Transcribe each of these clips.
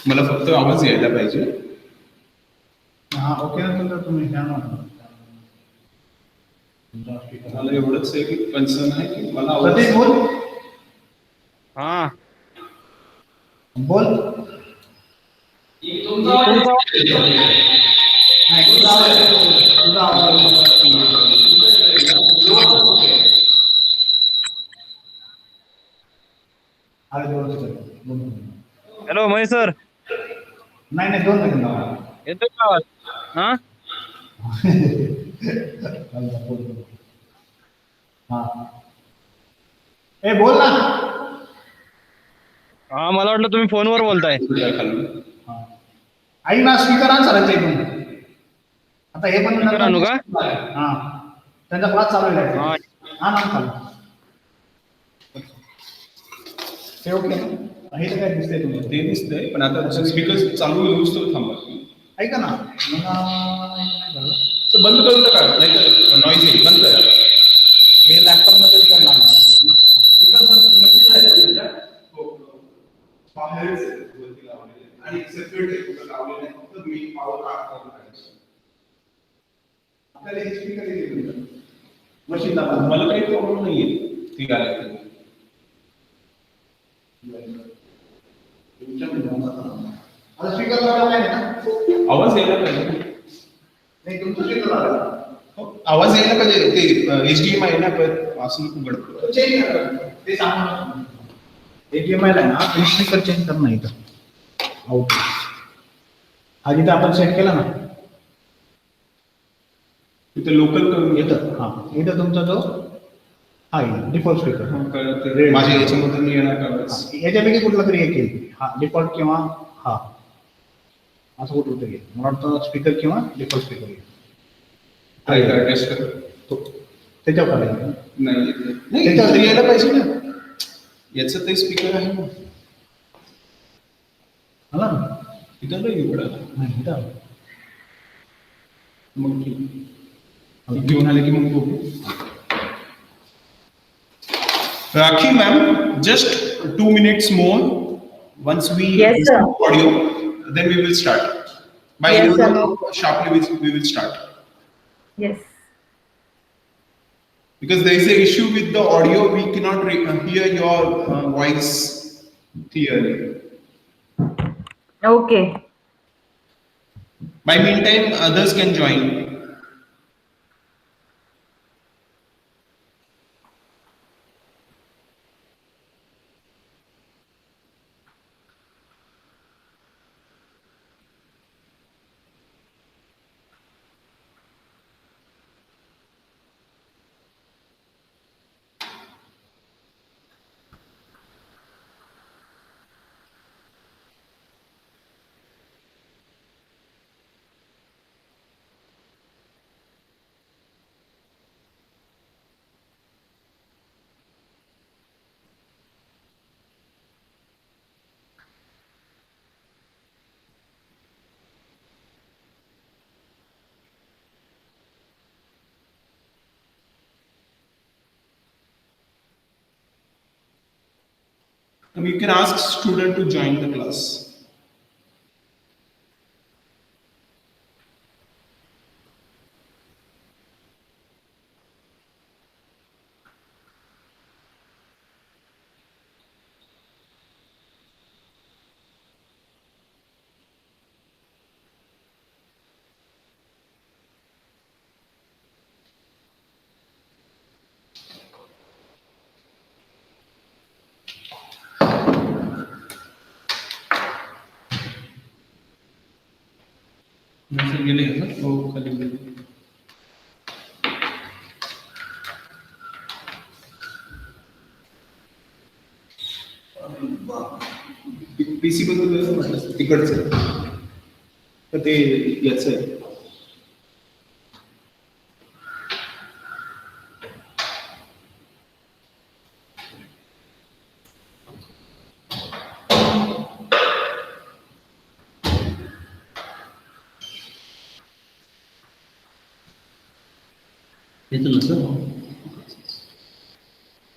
मला फक्त आवाज यायला पाहिजे. हा ओके ना तुमचं, तुम्ही घ्या ना. मला एवढंच आहे की कन्सर्न आहे की मला आवाज प्रतीक बोल. हा बोल. तुमचा नाही तुझा आवाज येतो. तुझा आवाज अरे दोन. हॅलो महेश सर, नाही नाही 2 सेकंद. येतोय का आवाज? हा हा ए बोल ना. हा मला वाटलं तुम्ही फोनवर बोलताय. हा. ऐक ना, स्पीकर आण सरांच्या इथून. आता हे पण स्पीकर आणू का? हा त्यांचा क्लास चालू आहे. हा हा ना चालू ते ओके ना. हे तर काय दिसतंय तुम्हाला? ते दिसतंय पण आता स्पीकर चालू होऊच तर थांबा. ऐका ना बंद करून का नाही तर नॉईज येईल. बंद करा. हे लॅपटॉप मध्ये तर लागणार स्पीकर मशीन आहे बाहेरच वरती लावलेले आणि सेपरेट आहे, कुठं लावलेलं नाही. फक्त मी पॉवर ऑन करायचं. आपल्याला हे स्पीकर येते मशीनला. मला काही प्रॉब्लेम नाहीये ती गाडी. आता स्पीकर लावला आहे ना, आवाज यायला पाहिजे. नाही तुमचं स्पीकर लावला. आवाज यायला पाहिजे. ते HDMI आहे ना, पण असं उघडतो चेंज करा ते सांगा. HDMI ला ना तुम्ही स्पीकर चेंज कर नाही तर आउट. हा जिथे आपण सेट केला ना तिथे लोकल करून येतं. हा इथं तुमचा जो हा डिफॉल्ट स्पीकर माझ्या याच्यामधून येणार का? याच्यापैकी कुठला तरी एक येईल. हा डिफॉल्ट किंवा हा असं कुठलं तरी येईल. मला वाटतं स्पीकर किंवा डिफॉल्ट स्पीकर येईल. ट्राय करा, टेस्ट करा. त्याच्यावर करायचं नाही त्याच्यावर यायला पाहिजे ना. याचं ते स्पीकर आहे ना. आला ना इथं नाही एवढा. नाही इथं मग घेऊन आले की मग बघू. Rakhi ma'am, just 2 minutes more. Once we listen to audio, then we will start. By 11 o'clock sharply we will start. Yes. Because there is an issue with the audio, we cannot hear your voice clearly. Okay. By meantime, others can join. You can ask student to join the class. गेले का? हो खाली गेले. PC बद्दल म्हटलं तिकडचं तर ते याचं आहे.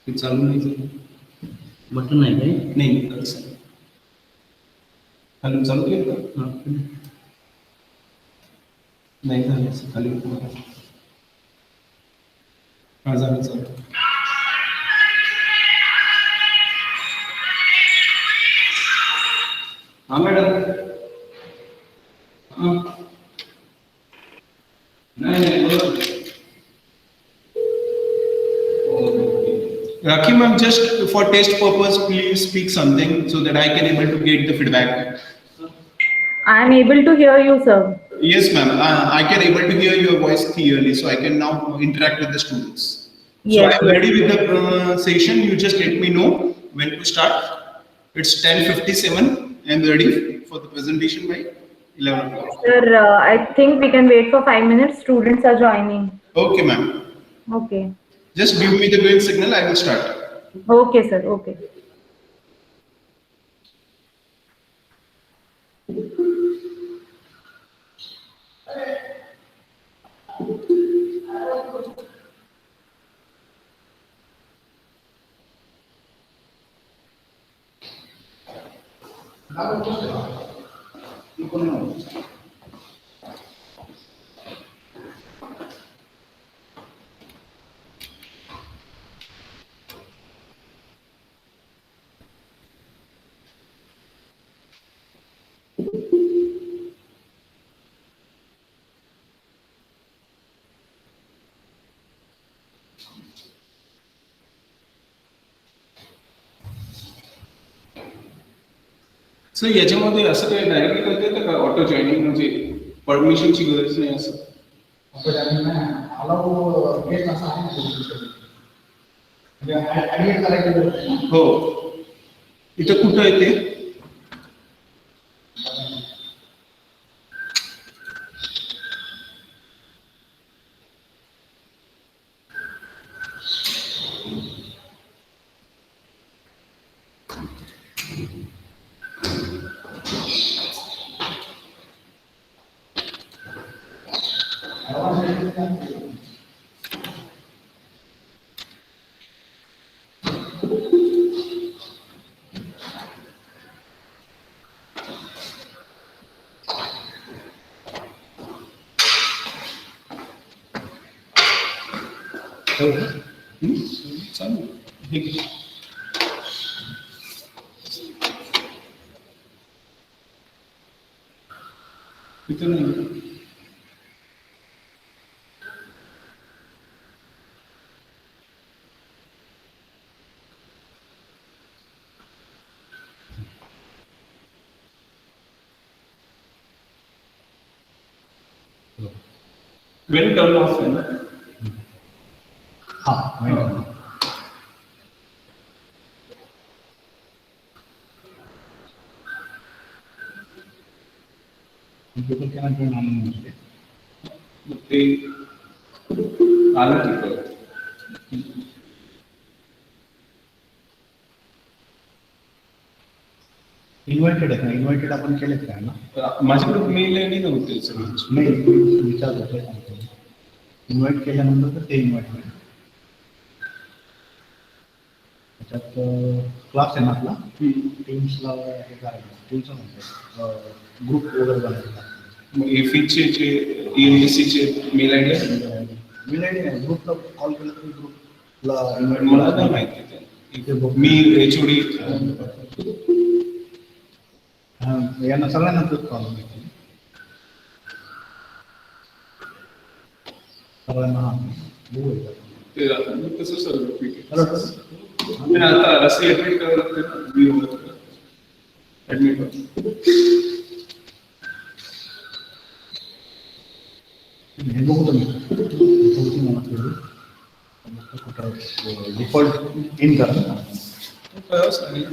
ते चालू नाही. बटन आहे काय? नाही. खाली चालू केलं का? नाही झालं असं खाली. हा झालं चालू. हा मॅडम. हा. नाही बरोबर. Rakhi ma'am, just for test purpose, please speak something so that I can able to get the feedback. I am able to hear you, sir. Yes, ma'am. I can able to hear your voice clearly, so I can now interact with the students. So I Yes, am yes. ready with the session. You just let me know when to start. It's 10:57. I am ready for the presentation by 11 o'clock. Sir, I think we can wait for 5 minutes. Students are joining. Okay, ma'am. Okay. Just give me the green signal. I will start. Okay, sir. Okay. Sir याच्यामध्ये असं काही direct करता येतं का auto joining म्हणजे परमिशनची गरज नाही असं? हो. इथं कुठं आहे ते? चालेल. हे घे. इथं नाही. वेल टर्न ऑफ आहे ना? हाँ कंप्यूटर के नाम नाम ते आलं तिथं. इन्व्हायटेड आहे ना, इन्व्हायटेड आपण केलेत का ना? माझ्याकडे मेल आय डी नव्हते सगळ्यांची. नाही विचारत होते. इन्व्हाइट केल्यानंतर तर ते इन्व्हाइट केलं त्याच्यात क्लास आहे ना आपला टीम्सला हे करायचं टीम्सचं म्हणतो ग्रुप वगैरे बनायचा. मग एफीचे जे E&TCचे मेल आय डी आहे? मेल आय डी नाही ग्रुपला कॉल केला तरी ग्रुपला मला नाही माहिती ते. मी एचओडी यांना सगळ्यांना कॉल सगळ्यांना हां ते कसं सर पण आता असं ऍडमिट करावं लागतं ना. ऍडमिट हे बघू तुम्ही डिफॉल्ट इन करा करावंच लागेल.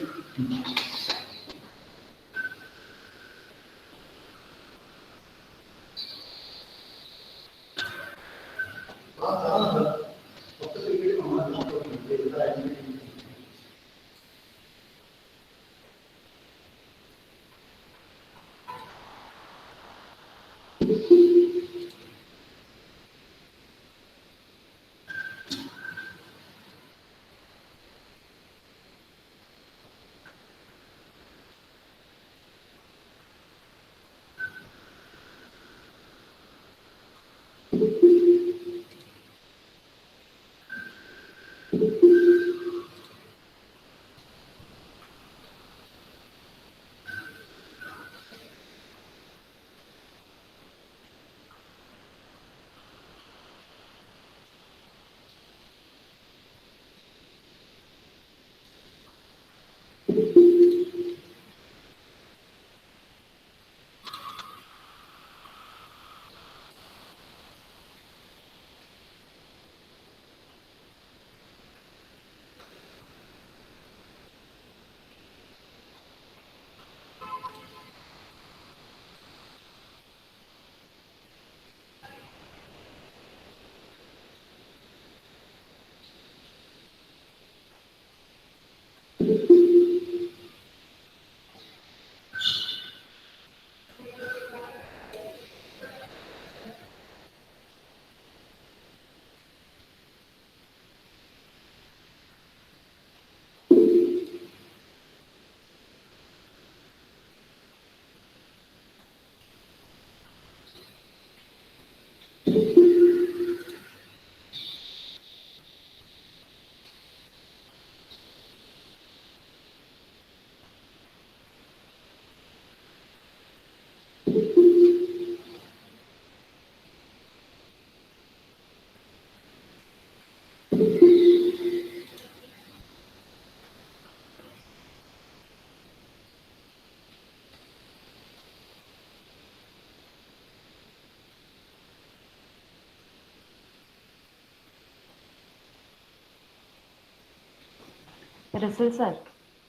Russell sir.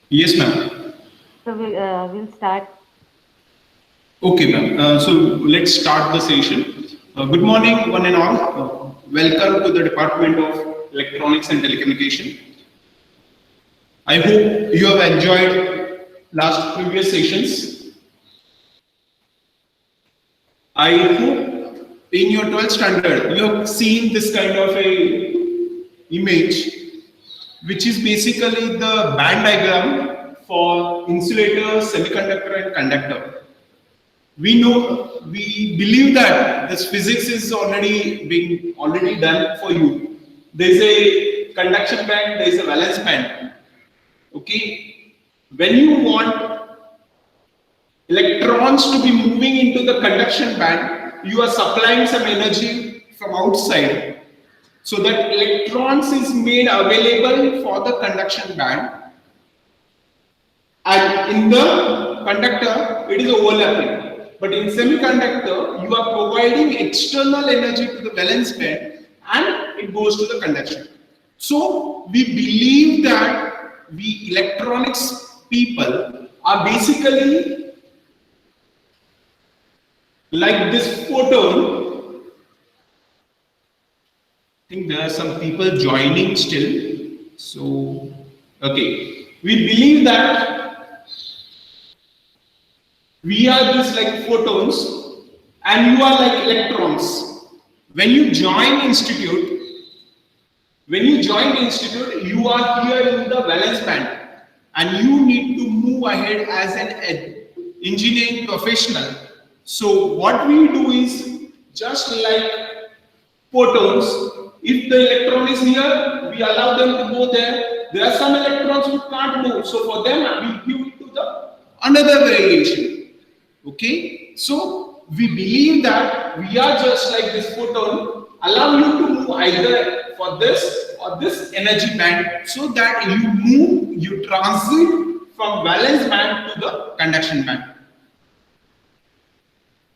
Yes, ma'am. So we'll start. Okay, ma'am. So let's start the session. Good morning, one and all. Welcome to the Department of Electronics and Telecommunication. I hope you have enjoyed last previous sessions. I hope in your 12th standard you have seen this kind of a image, which is basically the band diagram for insulator, semiconductor, and conductor. We believe that this physics is already done for you. There is a conduction band, there is a valence band. Okay, when you want electrons to be moving into the conduction band, you are supplying some energy from outside, so that electrons is made available for the conduction band, and in the conductor it is overlapping. But in semiconductor, you are providing external energy to the valence band and it goes to the conduction. So we believe that we electronics people are basically like this photon. I think there are some people joining still. So, okay. We believe that we are just like photons and you are like electrons. When you join the institute, you are here in the valence band and you need to move ahead as an engineering professional. So what we do is just like photons, if the electron is here, we allow them to go there. There are some electrons who can't move, so for them we give it to the another variation. Okay, so we believe that we are just like this photon, allow you to move either for this or this energy band, so that you transit from valence band to the conduction band.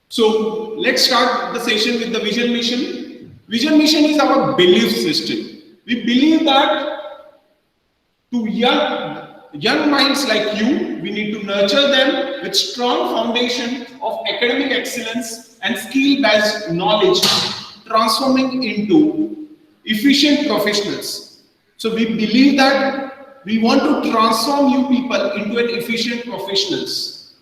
So let's start the session with the vision mission. Vision mission is our belief system. We believe that to young minds like you, we need to nurture them with strong foundation of academic excellence and skill-based knowledge, transforming into efficient professionals. So we believe that we want to transform you people into an efficient professionals.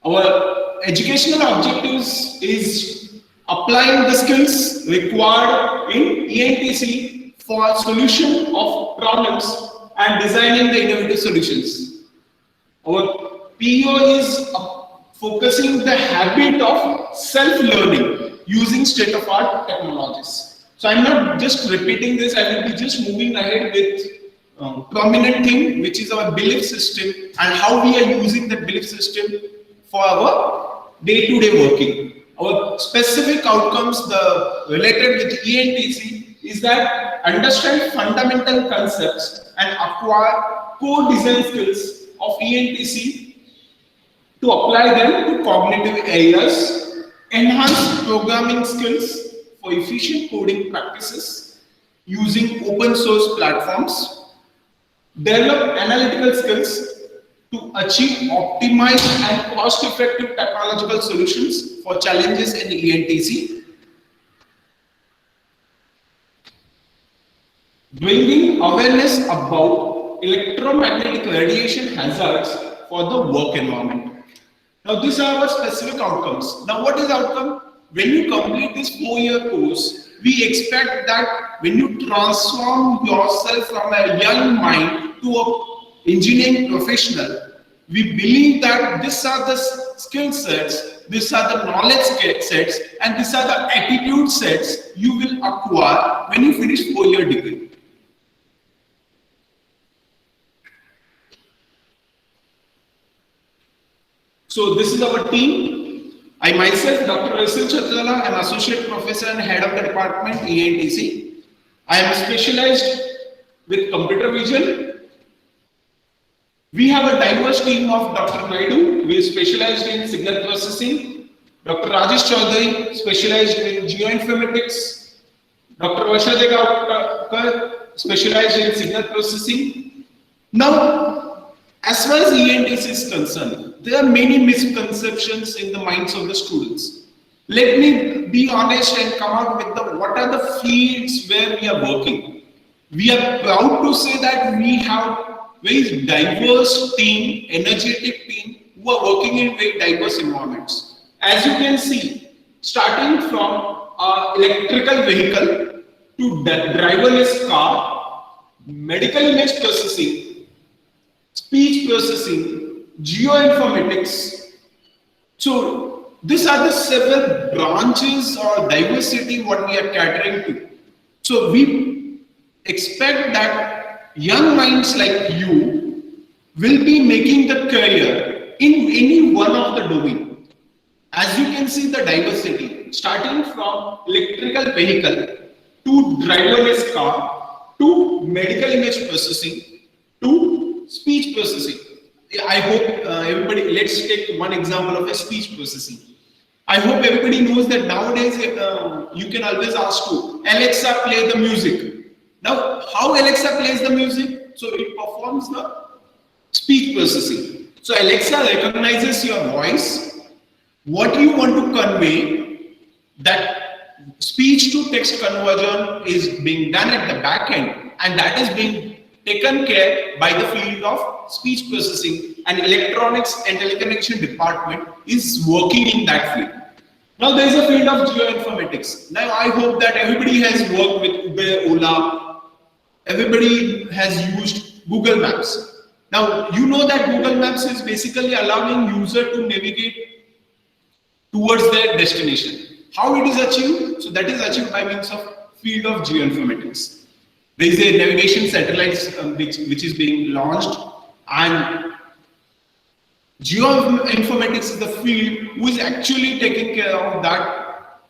Our educational objectives is applying the skills required in E&TC for solution of problems and designing the innovative solutions. Our PO is focusing the habit of self-learning using state-of-art technologies. So I'm not just repeating this, I will be just moving ahead with prominent thing, which is our belief system and how we are using that belief system for our day-to-day working. Our specific outcomes related with E&TC is that understand fundamental concepts and acquire core design skills of E&TC to apply them to cognitive areas, enhance programming skills for efficient coding practices using open source platforms, develop analytical skills to achieve optimized and cost-effective technological solutions for challenges in E&TC, bringing awareness about electromagnetic radiation hazards for the work environment. Now, these are our specific outcomes. Now, what is outcome? When you complete this 4-year course, we expect that when you transform yourself from a young mind to an engineering professional, we believe that these are the skill sets, these are the knowledge sets, and these are the attitude sets you will acquire when you finish 4-year degree. So this is our team. I myself, Dr. Rasul Chatala, am Associate Professor and Head of the Department, E&TC. I am specialized with computer vision. We have a diverse team of Dr. Naidu, who is specialized in signal processing. Dr. Rajesh Chaudhary, specialized in geoinformatics. Dr. Varsha Degaonkar, specialized in signal processing. Now, as far as E&TC is concerned, there are many misconceptions in the minds of the students. Let me be honest and come out with what are the fields where we are working. We are proud to say that we have very diverse team, energetic team who are working in very diverse environments. As you can see, starting from electrical vehicle to driverless car, medical image processing, speech processing, geoinformatics. So these are the several branches or diversity what we are catering to. So we expect that young minds like you will be making the career in any one of the domain. As you can see the diversity, starting from electrical vehicle to driverless car to medical image processing to speech processing. I hope everybody, let's take one example of a speech processing. I hope everybody knows that nowadays you can always ask to Alexa play the music. Now, how Alexa plays the music? So it performs the speech processing. So Alexa recognizes your voice, what you want to convey, that speech to text conversion is being done at the back end, and that is being taken care by the field of speech processing, and electronics and telecommunication department is working in that field. Now there is a field of geoinformatics. Now I hope that everybody has worked with Uber, Ola, everybody has used Google Maps. Now you know that Google Maps is basically allowing user to navigate towards their destination. How it is achieved? So that is achieved by means of field of geoinformatics. There is a navigation satellite which is being launched, and geoinformatics is the field who is actually taking care of that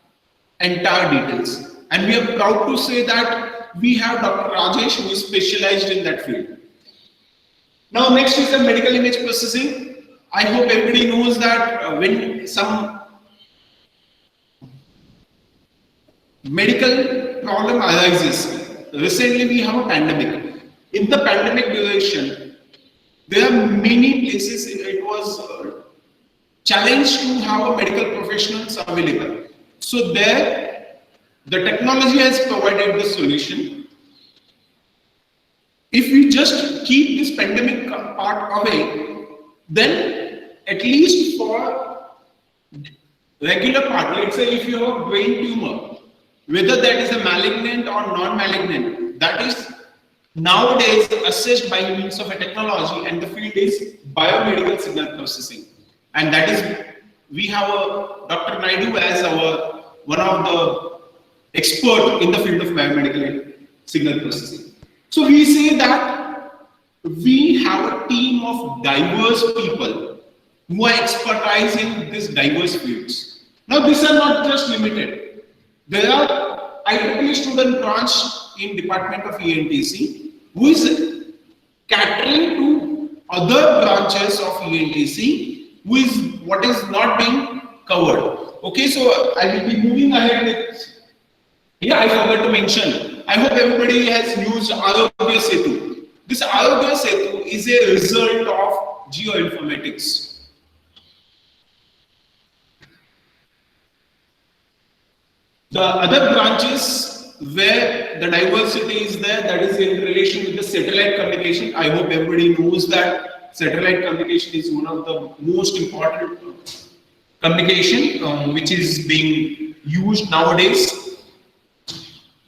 entire details. And we are proud to say that we have Dr. Rajesh who is specialized in that field. Now next is the medical image processing. I hope everybody knows that when some medical problem arises, recently we have a pandemic. In the pandemic duration, there are many places it was challenged to have medical professionals available. So there, the technology has provided the solution. If we just keep this pandemic part away, then at least for regular part, let's say if you have a brain tumor, whether that is a malignant or non-malignant, that is nowadays assessed by means of a technology, and the field is biomedical signal processing. And that is, we have Dr. Naidu as our one of the expert in the field of biomedical signal processing. So we say that we have a team of diverse people who are expertise in these diverse fields. Now these are not just limited. There are IEEE student branch in Department of E&TC who is catering to other branches of E&TC who is what is not being covered. Okay, so I will be moving ahead with. Yeah, I forgot to mention. I hope everybody has used Arogya Setu. This Arogya Setu is a result of geoinformatics. The other branches where the diversity is there, that is in relation with the satellite communication. I hope everybody knows that satellite communication is one of the most important communication which is being used nowadays.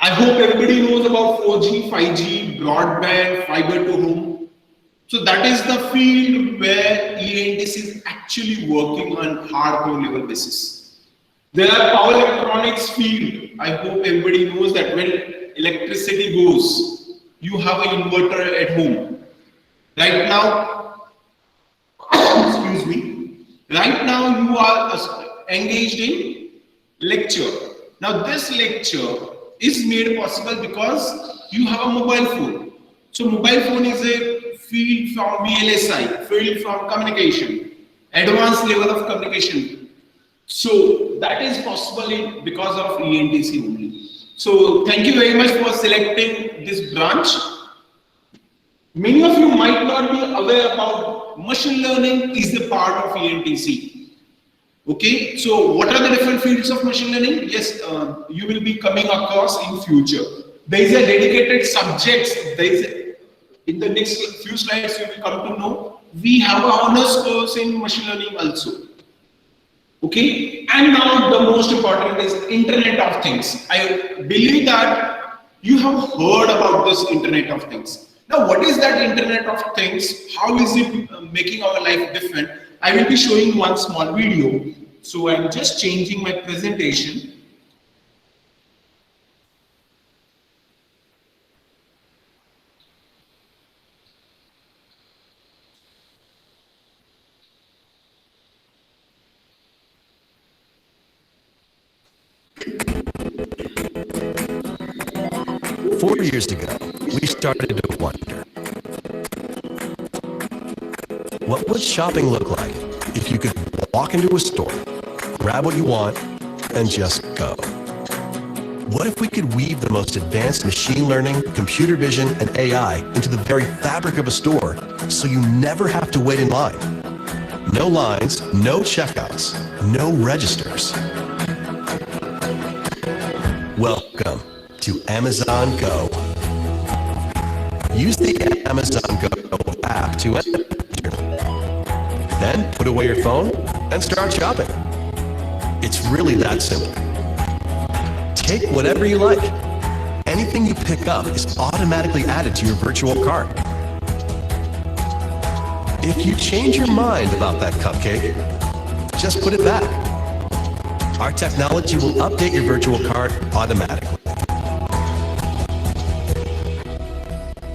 I hope everybody knows about 4G, 5G, broadband, fiber to home. So that is the field where E&TC is actually working on hardcore level basis. There are power electronics field. I hope everybody knows that when electricity goes, you have an inverter at home. Right now, excuse me, right now you are engaged in lecture. Now this lecture is made possible because you have a mobile phone. So mobile phone is a field from VLSI, field from communication, advanced level of communication. So that is possible because of E&TC only. So thank you very much for selecting this branch. Many of you might not be aware about machine learning is the part of E&TC. Okay, so what are the different fields of machine learning? Yes, you will be coming across in future. There is a dedicated subjects. In the next few slides you will come to know. We have an honors course in machine learning also. Okay, and now the most important is Internet of Things. I believe that you have heard about this Internet of Things. Now, what is that Internet of Things? How is it making our life different? I will be showing one small video. So I'm just changing my presentation. Four years ago, we started to wonder, what would shopping look like if you could walk into a store, grab what you want, and just go? What if we could weave the most advanced machine learning, computer vision, and AI into the very fabric of a store so you never have to wait in line? No lines, no checkouts, no registers. Welcome to Amazon Go. Use the Amazon Go app to enter. Then put away your phone and start shopping. It's really that simple. Take whatever you like. Anything you pick up is automatically added to your virtual cart. If you change your mind about that cupcake, just put it back. Our technology will update your virtual cart automatically.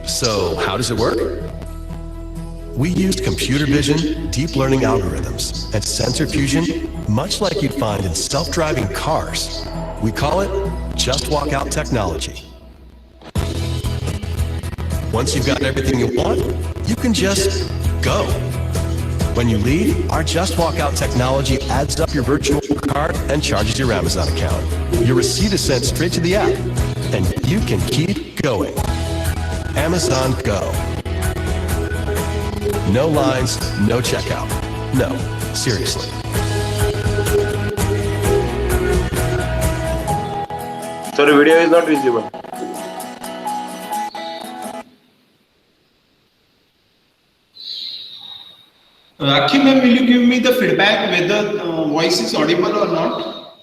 So, how does it work? We used computer vision, deep learning algorithms, and sensor fusion, much like you'd find in self-driving cars. We call it Just Walk Out technology. Once you've got everything you want, you can just go. When you leave, our Just Walk Out technology adds up your virtual cart and charges your Amazon account. Your receipt is sent straight to the app, and you can keep going. Amazon Go. No lines, no checkout. No, seriously. Sorry, video is not visible. Rakhi ma'am, will you give me the feedback whether voice is audible or not?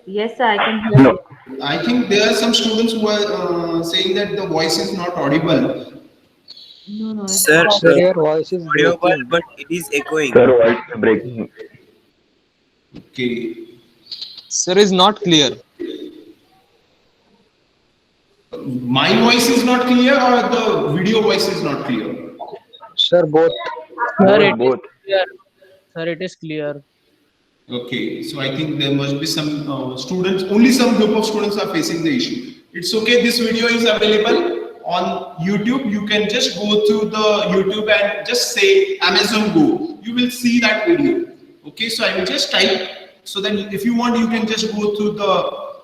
Yes, sir, I can hear you. I think there are some students who are saying that the voice is not audible. No, it's Sir, not. Your voice is audible, breaking. but it is echoing. Sir, voice is breaking. Okay. Sir, is not clear. My voice is not clear or the video voice is not clear? Sir, both. Both. Clear. Sir, it is clear. Okay, so I think there must be some students, only some group of students are facing the issue. It's okay. This video is available on YouTube. You can just go to the YouTube and just say Amazon Go. You will see that video. Okay, so I will just type. So then if you want, you can just go to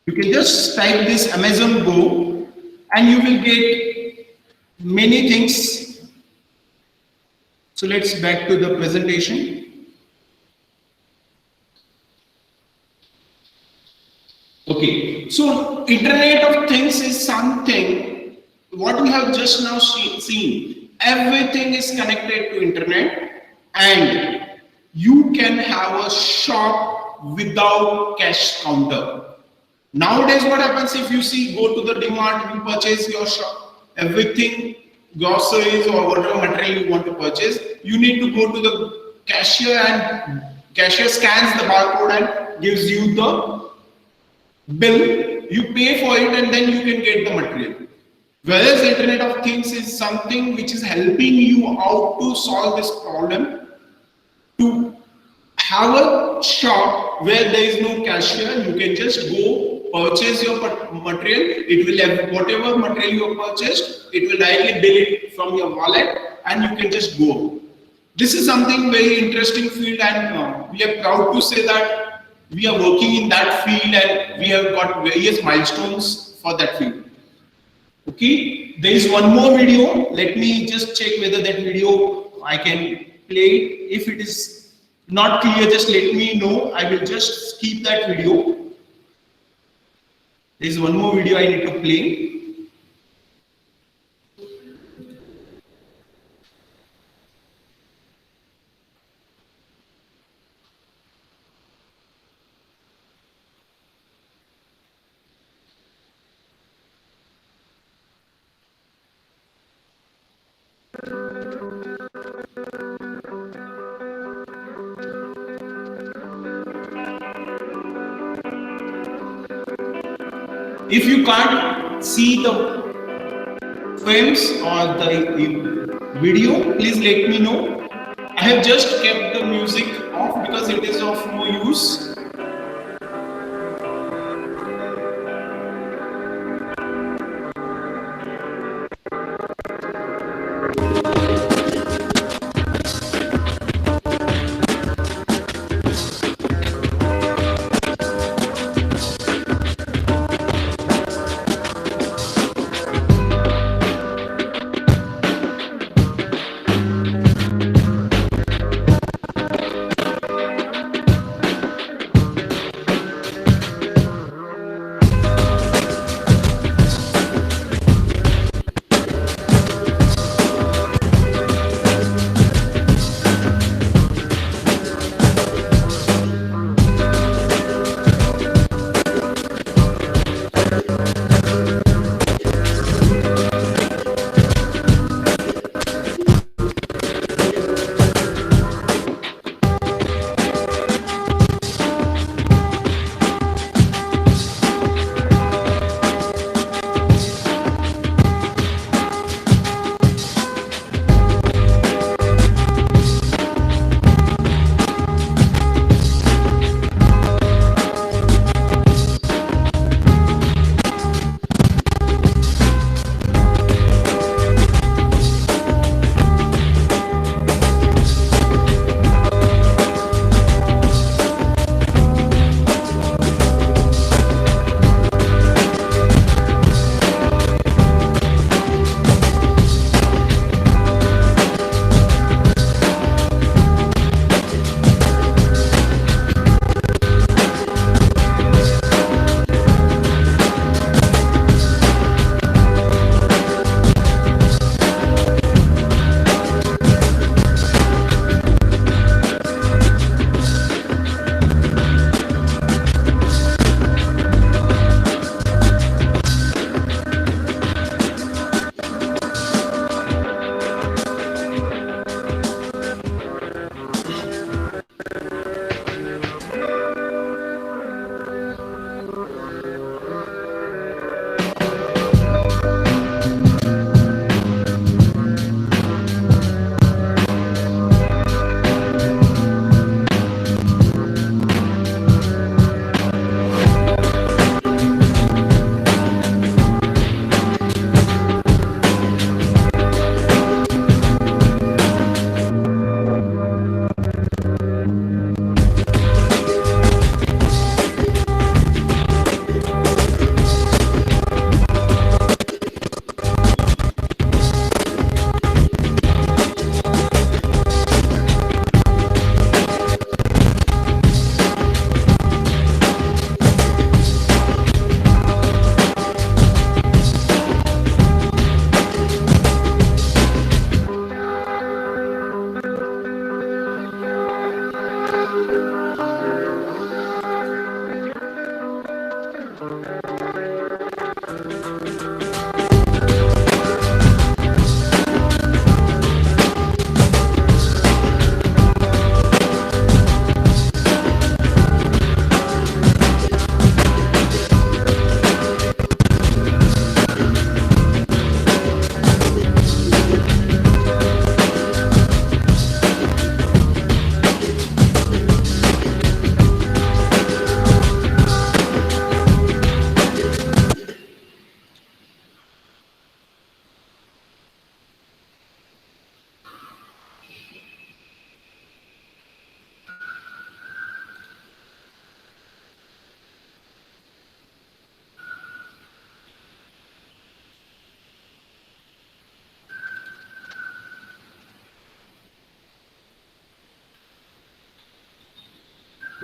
you can just type this Amazon Go and you will get many things. So let's back to the presentation. Okay, so Internet of Things is something what we have just now seen. Everything is connected to internet, and you can have a shop without cash counter. Nowadays, what happens if you see, go to the DMart, you purchase your shop, everything, groceries or whatever material you want to purchase, you need to go to the cashier and cashier scans the barcode and gives you the bill, you pay for it and then you can get the material. Whereas Internet of Things is something which is helping you out to solve this problem, to have a shop where there is no cashier, you can just go purchase your material, it will have whatever material you have purchased, it will directly bill it from your wallet and you can just go. This is something very interesting field, and we are proud to say that we are working in that field and we have got various milestones for that field. Okay, there is one more video. Let me just check whether that video I can play it. If it is not clear, just let me know. I will just skip that video. There is one more video I need to play. If you can't see the frames or the video, please let me know. I have just kept the music off because it is of no use.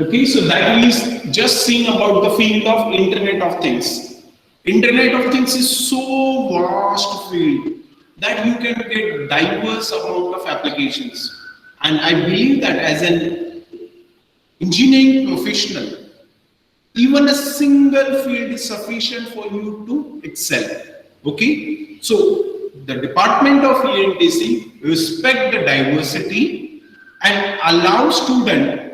Okay, so that is just seeing about the field of Internet of Things. Internet of Things is so vast field that you can get diverse amount of applications. And I believe that as an engineering professional, even a single field is sufficient for you to excel. Okay, so the department of E&TC respect the diversity and allow student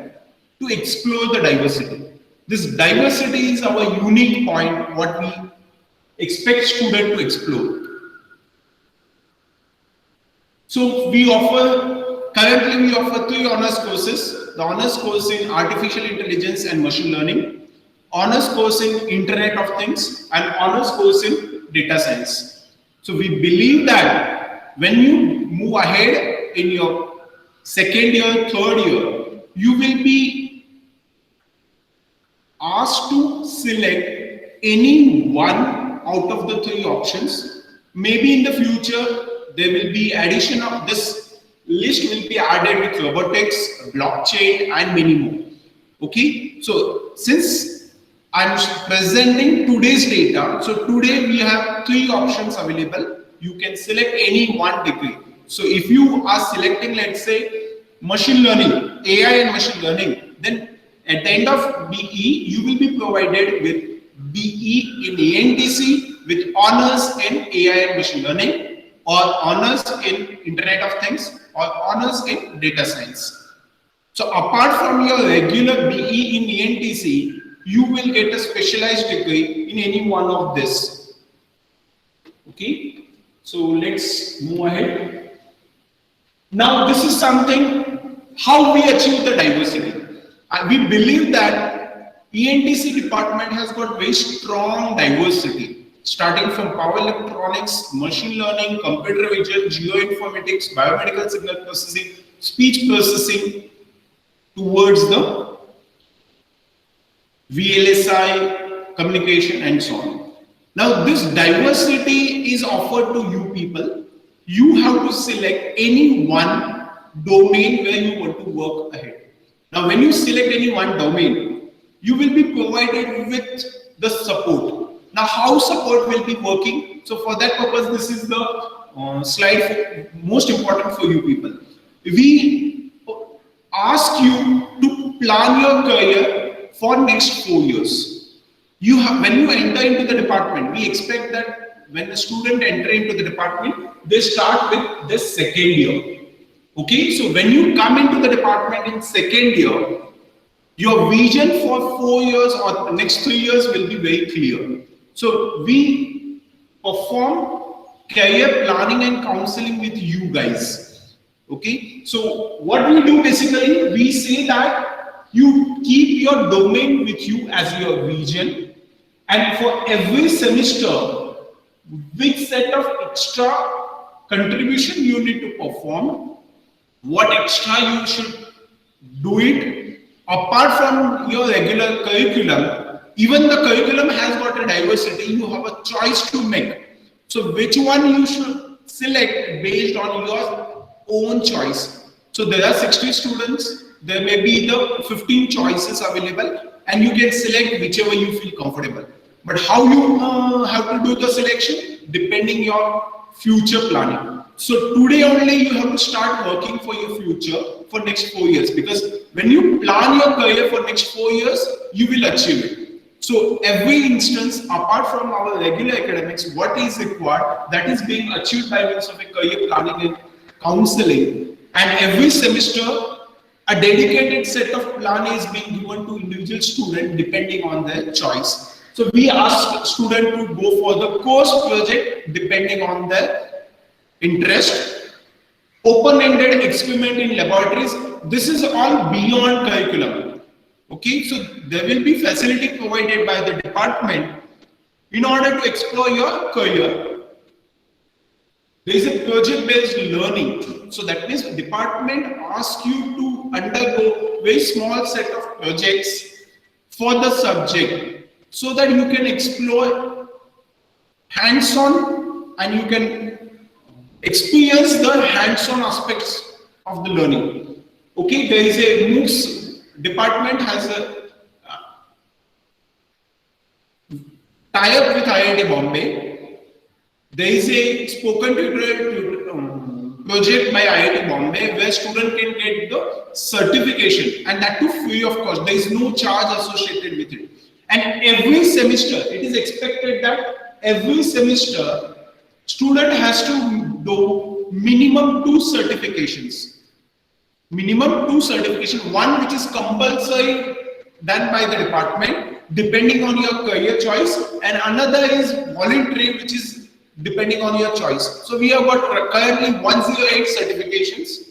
to explore the diversity. This diversity is our unique point, what we expect student to explore. So currently we offer 3 honors courses. The honors course in artificial intelligence and machine learning, honors course in Internet of Things, and honors course in data science. So we believe that when you move ahead in your second year, third year, you will be asked to select any one out of the 3 options. Maybe in the future there will be addition of this list will be added with robotics, blockchain, and many more. Okay, so since I'm presenting today's data, so today we have 3 options available. You can select any one degree. So if you are selecting, let's say, machine learning, AI and machine learning, then at the end of BE, you will be provided with BE in E&TC with honors in AI and machine learning, or honors in Internet of Things, or honors in data science. So apart from your regular BE in E&TC, you will get a specialized degree in any one of this. Okay, so let's move ahead. Now this is something how we achieve the diversity. We believe that E&TC department has got very strong diversity, starting from power electronics, machine learning, computer vision, geoinformatics, biomedical signal processing, speech processing, towards the VLSI, communication, and so on. Now this diversity is offered to you people. You have to select any one domain where you want to work ahead. Now when you select any one domain, you will be provided with the support. Now how support will be working? So for that purpose, this is the slide most important for you people. We ask you to plan your career for next 4 years. When you enter into the department, we expect that when the student enter into the department, they start with the second year. Okay, so when you come into the department in second year, your vision for 4 years or the next 3 years will be very clear. So we perform career planning and counseling with you guys. Okay, so what we do basically, we say that you keep your domain with you as your vision, and for every semester, which set of extra contribution you need to perform, what extra you should do it apart from your regular curriculum. Even the curriculum has got a diversity. You have a choice to make. So which one you should select based on your own choice. So there are 60 students. There may be the 15 choices available, and you can select whichever you feel comfortable. But how you have to do the selection? Depending your future planning. So today only you have to start working for your future for next 4 years, because when you plan your career for next 4 years, you will achieve it. So every instance, apart from our regular academics, what is required, that is being achieved by means of a career planning and counseling. And every semester, a dedicated set of plan is being given to individual student depending on their choice. So we ask student to go for the course project depending on their interest. Open-ended experiment in laboratories. This is all beyond curriculum. Okay, so there will be facility provided by the department in order to explore your career. There is a project-based learning. So that means the department asks you to undergo very small set of projects for the subject so that you can explore hands-on and you can experience the hands-on aspects of the learning. Okay, there is a MOOCs department has a tie-up with IIT Bombay. There is a spoken tutorial project by IIT Bombay where student can get the certification, and that too free of cost. There is no charge associated with it. And every semester, it is expected that every semester, student has to do minimum 2 certifications. Minimum 2 certification, one which is compulsory done by the department depending on your career choice, and another is voluntary, which is depending on your choice. So we have got currently 108 certifications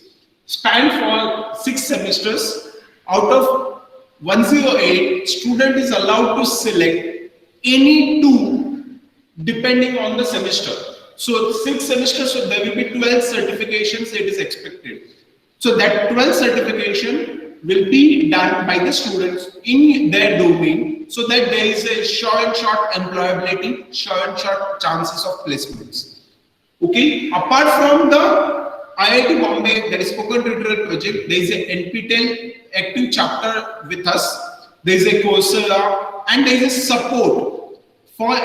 span for 6 semesters. Out of 108, student is allowed to select any 2 depending on the semester. So 6 semesters, so there will be 12 certifications it is expected. So that 12 certification will be done by the students in their domain, so that there is a sure and short employability, sure and short chances of placements. Okay, apart from the IIT Bombay, there is spoken tutorial project, there is a NPTEL active chapter with us, there is a Coursera, and there is a support for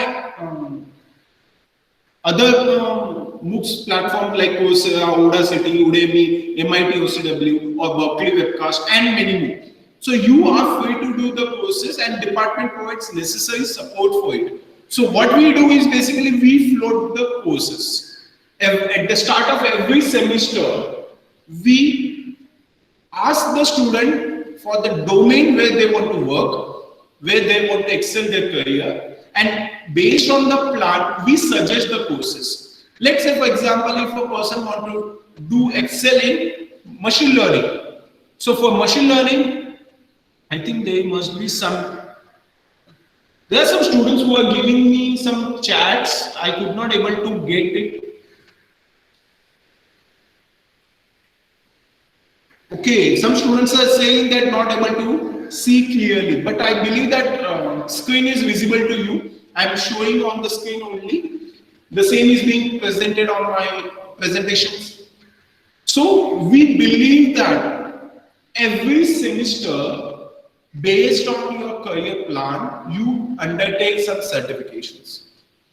other MOOCs platforms like Coursera, Udacity, Udemy, MIT OCW, or Berkeley Webcast, and many more. So you are free to do the courses, and department provides necessary support for it. So what we do is basically we float the courses. At the start of every semester, we ask the student for the domain where they want to work, where they want to excel their career, and based on the plan, we suggest the courses. Let's say, for example, if a person wants to do excel in machine learning. So for machine learning, I think there must be there are some students who are giving me some chats. I could not able to get it. Okay, some students are saying that not able to see clearly, but I believe that screen is visible to you. I am showing on the screen only. The same is being presented on my presentations. So we believe that every semester, based on your career plan, you undertake some certifications.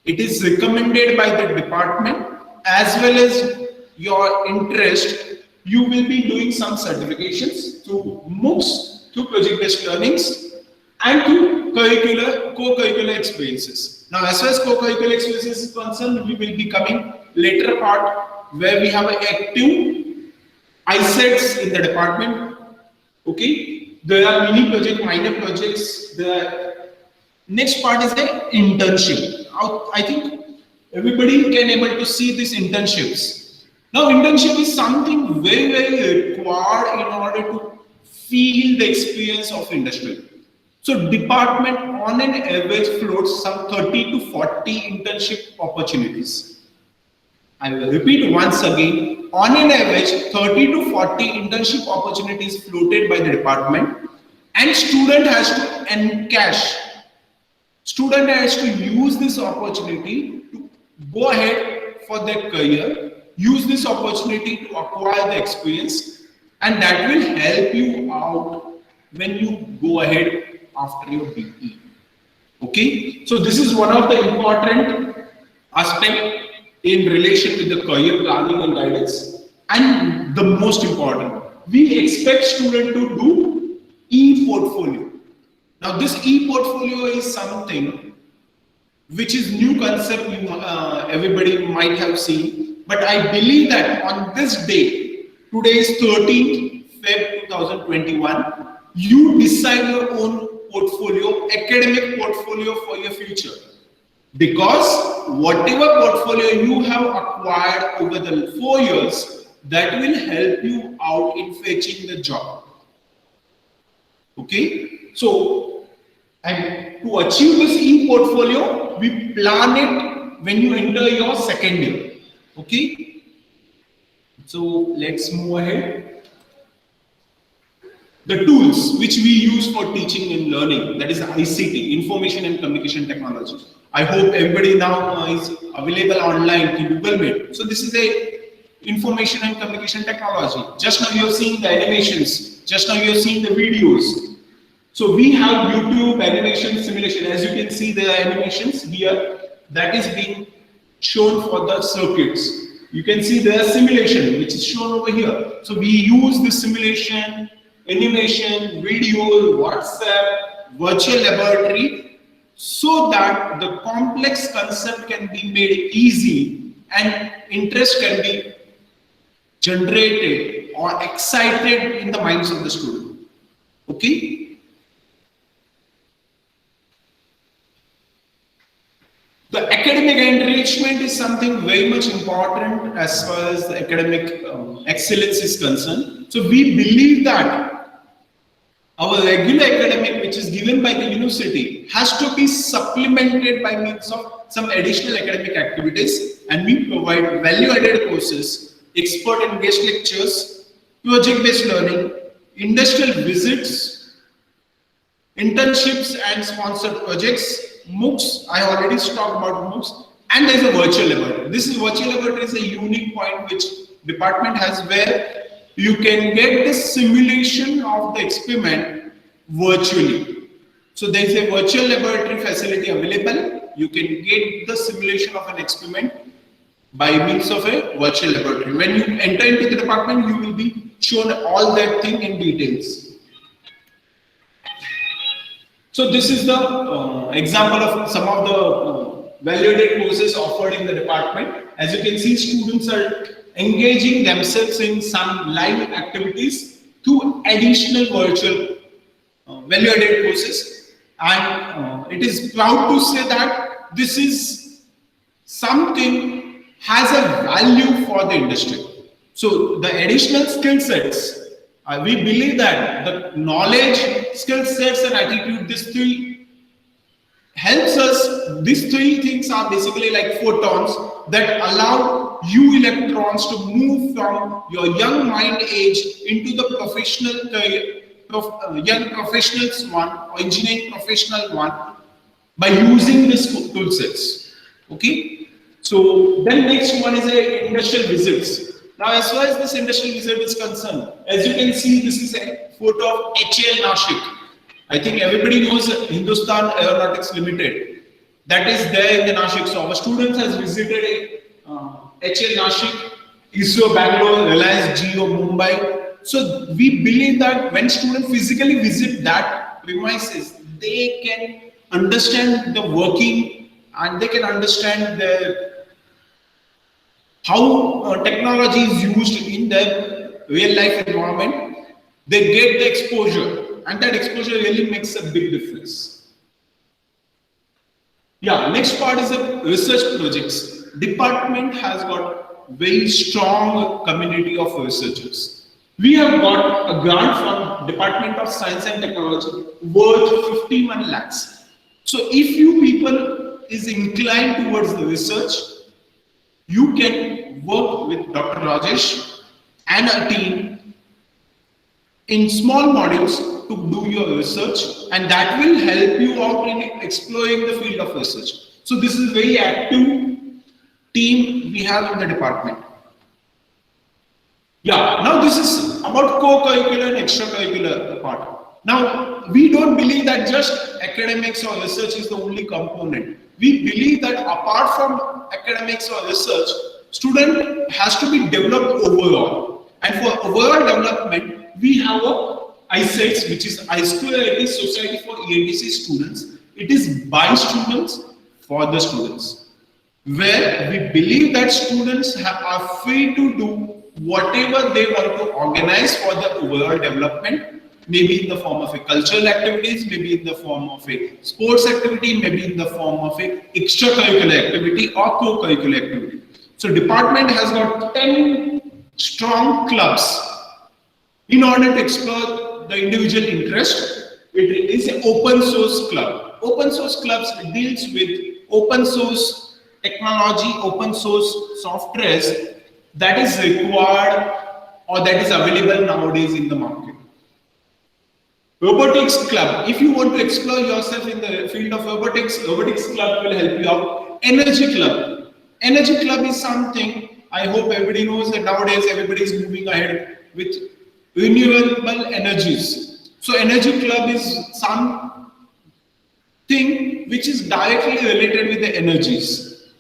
It is recommended by the department, as well as your interest. You will be doing some certifications through MOOCs, through project-based learnings, and through co-curricular experiences. Now, as far as co-curricular experiences is concerned, we will be coming later part where we have an active ISETs in the department. Okay, there are mini project, minor projects. The next part is the internship. I think everybody can able to see these internships. Now, internship is something very, very required in order to feel the experience of industry. So, department on an average floats some 30 to 40 internship opportunities. I will repeat once again, on an average 30 to 40 internship opportunities floated by the department, and student has to encash. Student has to use this opportunity to go ahead for their career, use this opportunity to acquire the experience, and that will help you out when you go ahead after your BE. Okay, so this is one of the important aspects in relation with the career planning and guidance. And the most important, we expect student to do e-portfolio. Now this e-portfolio is something which is new concept everybody might have seen, but I believe that on this day, today is 13th Feb 2021, you decide your own portfolio, academic portfolio for your future. Because whatever portfolio you have acquired over the 4 years, that will help you out in fetching the job. Okay, so and to achieve this e-portfolio, we plan it when you enter your second year. Okay, so let's move ahead. The tools which we use for teaching and learning, that is ICT, Information and Communication Technology. I hope everybody now is available online to Google Meet. So this is a information and communication technology. Just now you're seeing the animations. Just now you're seeing the videos. So we have YouTube animation simulation. As you can see, there are animations here that is being shown for the circuits. You can see there is simulation which is shown over here. So we use the simulation, animation, video, WhatsApp, virtual laboratory, so that the complex concept can be made easy and interest can be generated or excited in the minds of the student. Okay? The academic enrichment is something very much important as far as the academic excellence is concerned. So we believe that our regular academic, which is given by the university, has to be supplemented by means of some additional academic activities, and we provide value-added courses, expert and guest lectures, project-based learning, industrial visits, internships and sponsored projects, MOOCs. I already talked about MOOCs, and there is a virtual laboratory. This is virtual laboratory is a unique point which department has, where you can get the simulation of the experiment virtually. So there is a virtual laboratory facility available. You can get the simulation of an experiment by means of a virtual laboratory. When you enter into the department, you will be shown all that thing in details. So this is the example of some of the value-added courses offered in the department. As you can see, students are engaging themselves in some live activities through additional virtual value-added courses, and it is proud to say that this is something has a value for the industry. So the additional skill sets, we believe that the knowledge, skill sets and attitude, this three helps us. These three things are basically like photons that allow you electrons to move from your young mind age into the professional career, young professionals one or engineering professional one, by using this tool sets. Okay, so then next one is a industrial visits. Now, as far as this industrial visit is concerned, as you can see, this is a photo of HAL Nashik. I think everybody knows Hindustan Aeronautics Limited. That is there in the Nashik. So our students has visited HAL Nashik, ISRO Bangalore, Reliance Jio Mumbai. So we believe that when students physically visit that premises, they can understand the working and they can understand how technology is used in the real life environment. They get the exposure, and that exposure really makes a big difference. Yeah, next part is the research projects. Department has got very strong community of researchers. We have got a grant from Department of Science and Technology worth 51 lakhs. So if you people is inclined towards the research, you can work with Dr. Rajesh and a team in small modules to do your research, and that will help you out in exploring the field of research. So this is a very active team we have in the department. Yeah, now this is about co-curricular and extracurricular part. Now, we don't believe that just academics or research is the only component. We believe that apart from academics or research, student has to be developed overall. And for overall development, we have a ISETS, which is I2IT Society for E&TC Students. It is by students for the students, where we believe that students are free to do whatever they want to organize for the overall development, maybe in the form of a cultural activities, maybe in the form of a sports activity, maybe in the form of a extracurricular activity or co-curricular activity. So department has got 10 strong clubs. In order to explore the individual interest, it is an open source club. Open source clubs deals with open source technology, open source softwares that is required or that is available nowadays in the market. Robotics club, if you want to explore yourself in the field of robotics, robotics club will help you out. Energy club. Energy club is something I hope everybody knows that nowadays everybody is moving ahead with renewable energies. So energy club is something which is directly related with the energies.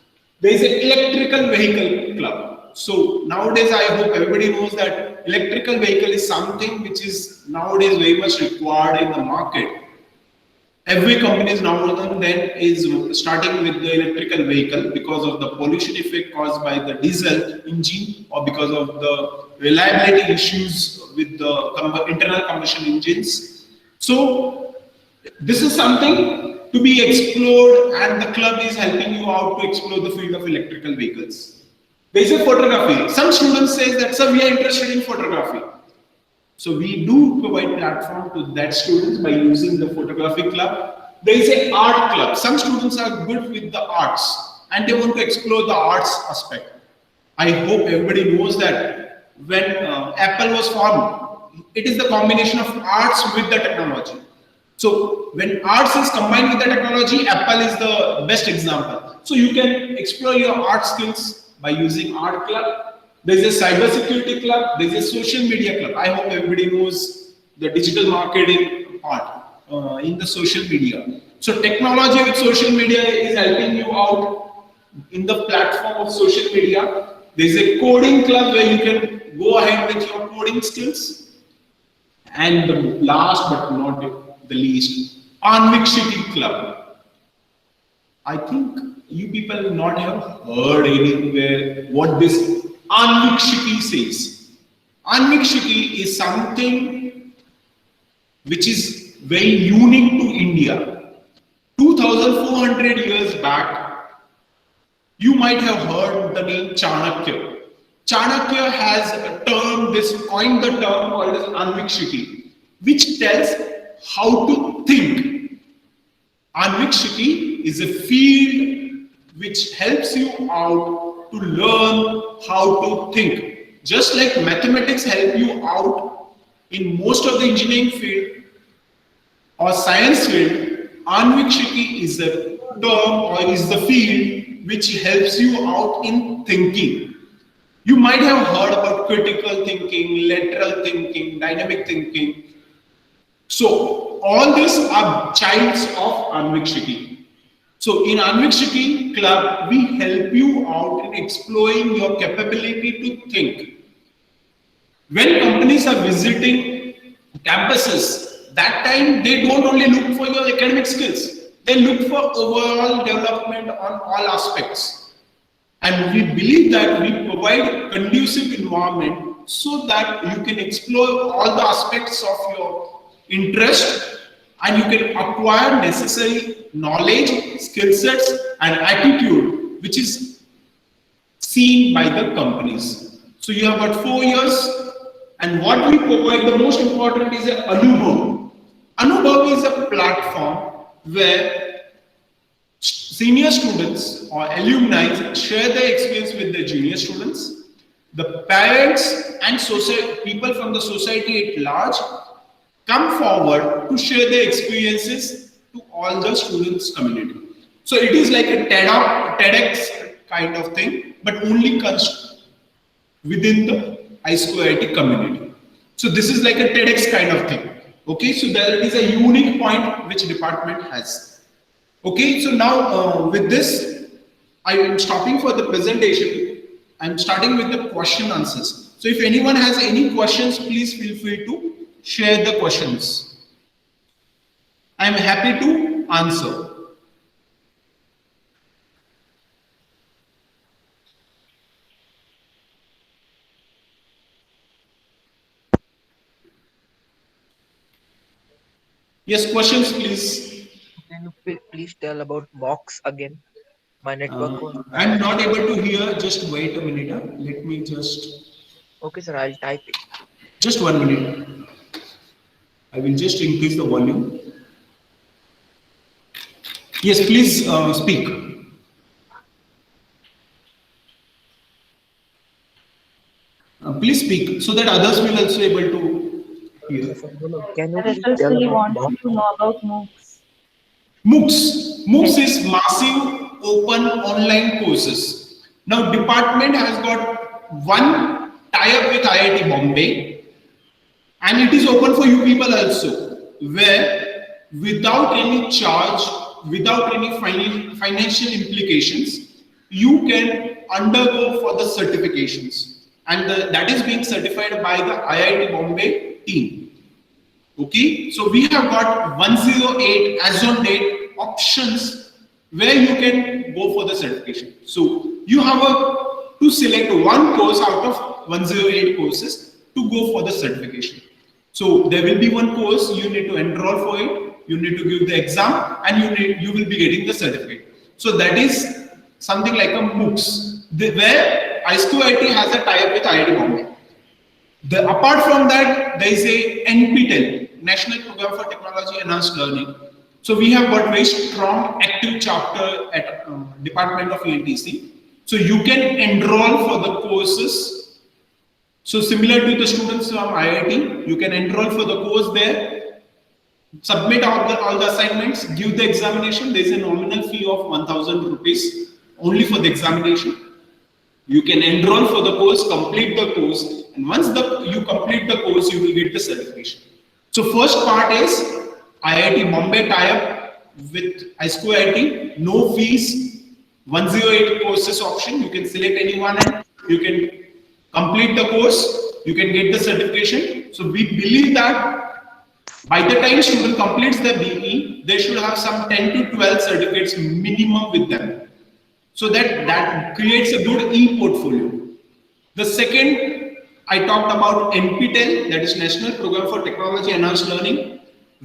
There is an electrical vehicle club. So nowadays I hope everybody knows that electrical vehicle is something which is nowadays very much required in the market. Every company is now then is starting with the electrical vehicle because of the pollution effect caused by the diesel engine or because of the reliability issues with the internal combustion engines. So this is something to be explored, and the club is helping you out to explore the field of electrical vehicles. There is a photography. Some students say that, sir, we are interested in photography. So we do provide platform to that students by using the photography club. There is an art club. Some students are good with the arts and they want to explore the arts aspect. I hope everybody knows that when Apple was formed, it is the combination of arts with the technology. So when arts is combined with the technology, Apple is the best example. So you can explore your art skills by using art club. There is a cybersecurity club. There is a social media club. I hope everybody knows the digital marketing part in the social media. So technology with social media is helping you out in the platform of social media. There is a coding club where you can go ahead with your coding skills. And the last but not the least, Anvikshiti Club. I think you people not have heard anywhere what this Anvikshiti says. Anvikshiti is something which is very unique to India. 2400 years back, you might have heard the name Chanakya. Chanakya has coined the term called as Anvikshiti, which tells how to think. Anvikshiti is a field which helps you out to learn how to think. Just like mathematics help you out in most of the engineering field or science field, Anvikshiti is a term or is the field which helps you out in thinking. You might have heard about critical thinking, lateral thinking, dynamic thinking. So all these are childs of Anvikshiti. So in Anvikshiti Club, we help you out in exploring your capability to think. When companies are visiting campuses, that time they don't only look for your academic skills, they look for overall development on all aspects. And we believe that we provide conducive environment so that you can explore all the aspects of your interest and you can acquire necessary knowledge, skill sets and attitude which is seen by the companies. So you have got 4 years, and what we provide, the most important is an Anubhav. Anubhav is a platform where senior students or alumni share their experience with their junior students. The parents and people from the society at large come forward to share their experiences to all the students community. So it is like a TEDx kind of thing, but only within the I2IT community. So this is like a TEDx kind of thing. Okay, so there is a unique point which department has. Okay, so now with this, I am stopping for the presentation. I'm starting with the question answers. So if anyone has any questions, please feel free to share the questions. I am happy to answer. Yes, questions please. Can you please tell about box again? My network was I'm not able to hear. Just wait a minute. Let me just. okay, sir. I'll type it. Just 1 minute. I will just increase the volume. Yes, please speak. Please speak so that others will also able to hear. Can you please Research tell really about wants box? to know about MOOCs. MOOCs is massive open online courses. Now department has got one tie-up with IIT Bombay. And it is open for you people also, where without any charge, without any financial implications, you can undergo for the certifications. And that is being certified by the IIT Bombay team. Okay, so we have got 108 as on date options where you can go for the certification. So you have to select one course out of 108 courses to go for the certification. So there will be one course you need to enroll for it, you need to give the exam, and you will be getting the certificate. So that is something like a MOOCs, where I2IT has a tie-up with IIT Bombay. Apart from that, there is a NPTEL, National Program for Technology Enhanced Learning. So we have got very strong active chapter at Department of E&TC. So you can enroll for the courses. So similar to the students from IIT, you can enroll for the course there, submit all the assignments, give the examination. There is a nominal fee of 1,000 rupees only for the examination. You can enroll for the course, complete the course, and once you complete the course, you will get the certification. So first part is IIT Bombay tie-up with I2IT, no fees, 108 courses option. You can select anyone and you can complete the course, you can get the certification. So we believe that by the time student completes the BE, they should have some 10 to 12 certificates minimum with them. So that creates a good e-portfolio. The second, I talked about NPTEL, that is National Program for Technology Enhanced Learning,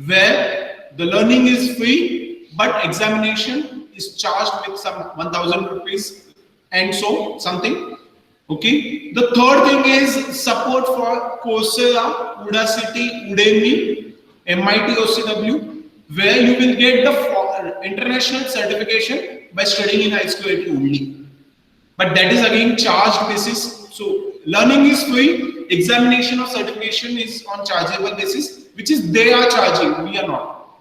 where the learning is free, but examination is charged with some 1,000 rupees and so something. Okay. The third thing is support for Coursera, Udacity, Udemy, MIT OCW, where you will get the international certification by studying in I2IT only. But that is again charged basis. So learning is free, examination of certification is on chargeable basis, which is they are charging, we are not.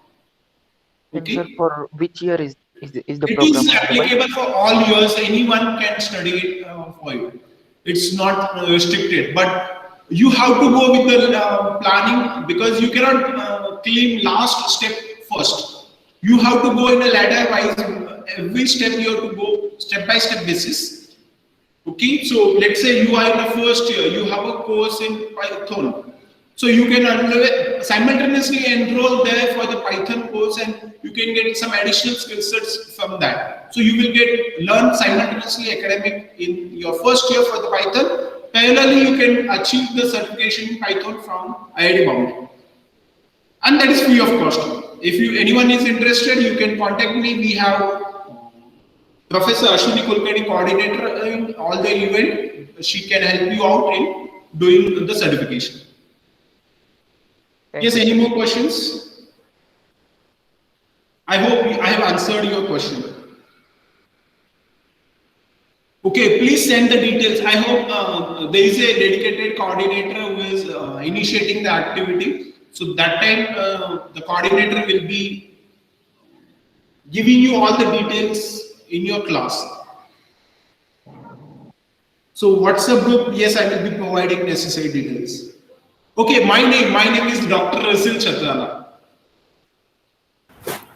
Okay. Sir, for which year is the it program? It is applicable for all years. Anyone can study it for you. It's not restricted, but you have to go with the planning, because you cannot claim last step first. You have to go in a ladder wise. Every step you have to go step by step basis. Okay, so let's say you are in the first year, you have a course in Python. So you can simultaneously enroll there for the Python course, and you can get some additional skill sets from that. So you will learn simultaneously academic in your first year for the Python. Parallelly, you can achieve the certification in Python from IIT Bombay. And that is free of cost. If anyone is interested, you can contact me. We have Professor Ashwini Kulkarni, coordinator in all the event. She can help you out in doing the certification. Yes, any more questions? I hope I have answered your question. Okay, please send the details. I hope there is a dedicated coordinator who is initiating the activity. So that time the coordinator will be giving you all the details in your class. So WhatsApp group, yes, I will be providing necessary details. Okay, my name is Dr. Rasil Chatrala.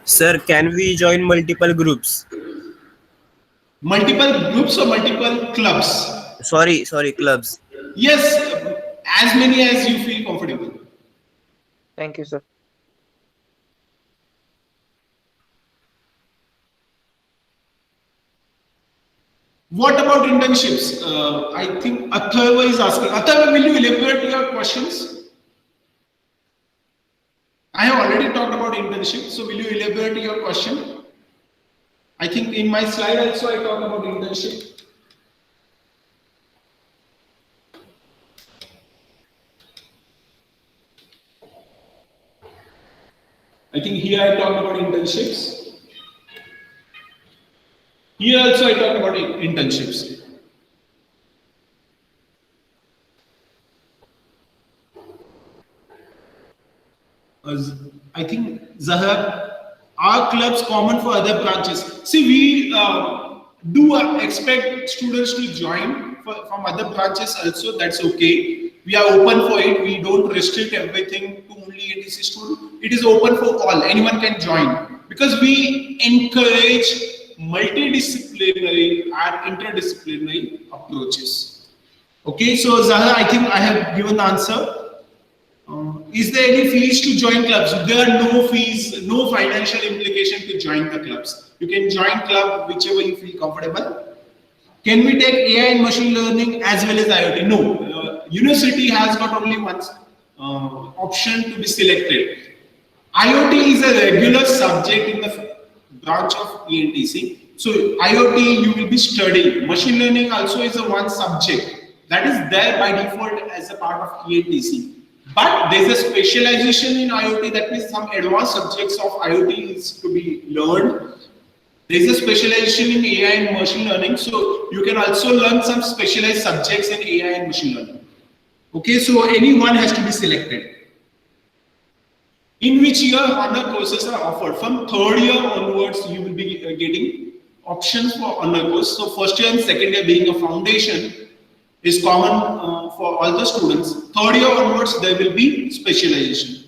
Sir, can we join multiple groups? Multiple groups or multiple clubs? Sorry, clubs. Yes, as many as you feel comfortable. Thank you, sir. What about internships? I think Atharva is asking. Atharva, will you elaborate your questions? I have already talked about internships, so will you elaborate your question? I think in my slide also I talked about internship. I think here I talked about internships. Here also I talked about internships. I think Zahar, are clubs common for other branches? See, we do expect students to join from other branches also. That's okay. We are open for it. We don't restrict everything to only E&TC students. It is open for all. Anyone can join because we encourage multidisciplinary and interdisciplinary approaches. Okay, so Zahra, I think I have given the answer. Is there any fees to join clubs? There are no fees, no financial implication to join the clubs. You can join club whichever you feel comfortable. Can we take AI and machine learning as well as IoT? No. University has got only one option to be selected. IoT is a regular subject in the branch of E&TC. So IoT you will be studying. Machine learning also is a one subject that is there by default as a part of E&TC. But there is a specialization in IoT, that means some advanced subjects of IoT is to be learned. There is a specialization in AI and machine learning, so you can also learn some specialized subjects in AI and machine learning. Okay, so any one has to be selected. In which year honor courses are offered? From third year onwards, you will be getting options for honor course. So first year and second year being a foundation is common for all the students. Third year onwards, there will be specialization.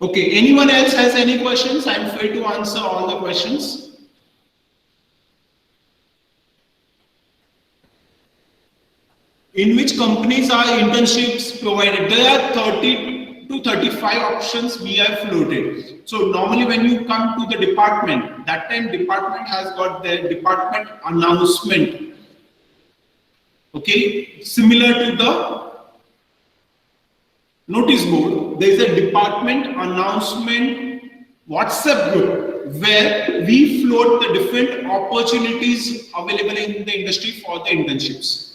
Okay, anyone else has any questions? I am free to answer all the questions. In which companies are internships provided? There are 30 to 35 options we have floated. So normally when you come to the department, that time department has got their department announcement. Okay, similar to the notice board, there is a department announcement WhatsApp group where we float the different opportunities available in the industry for the internships.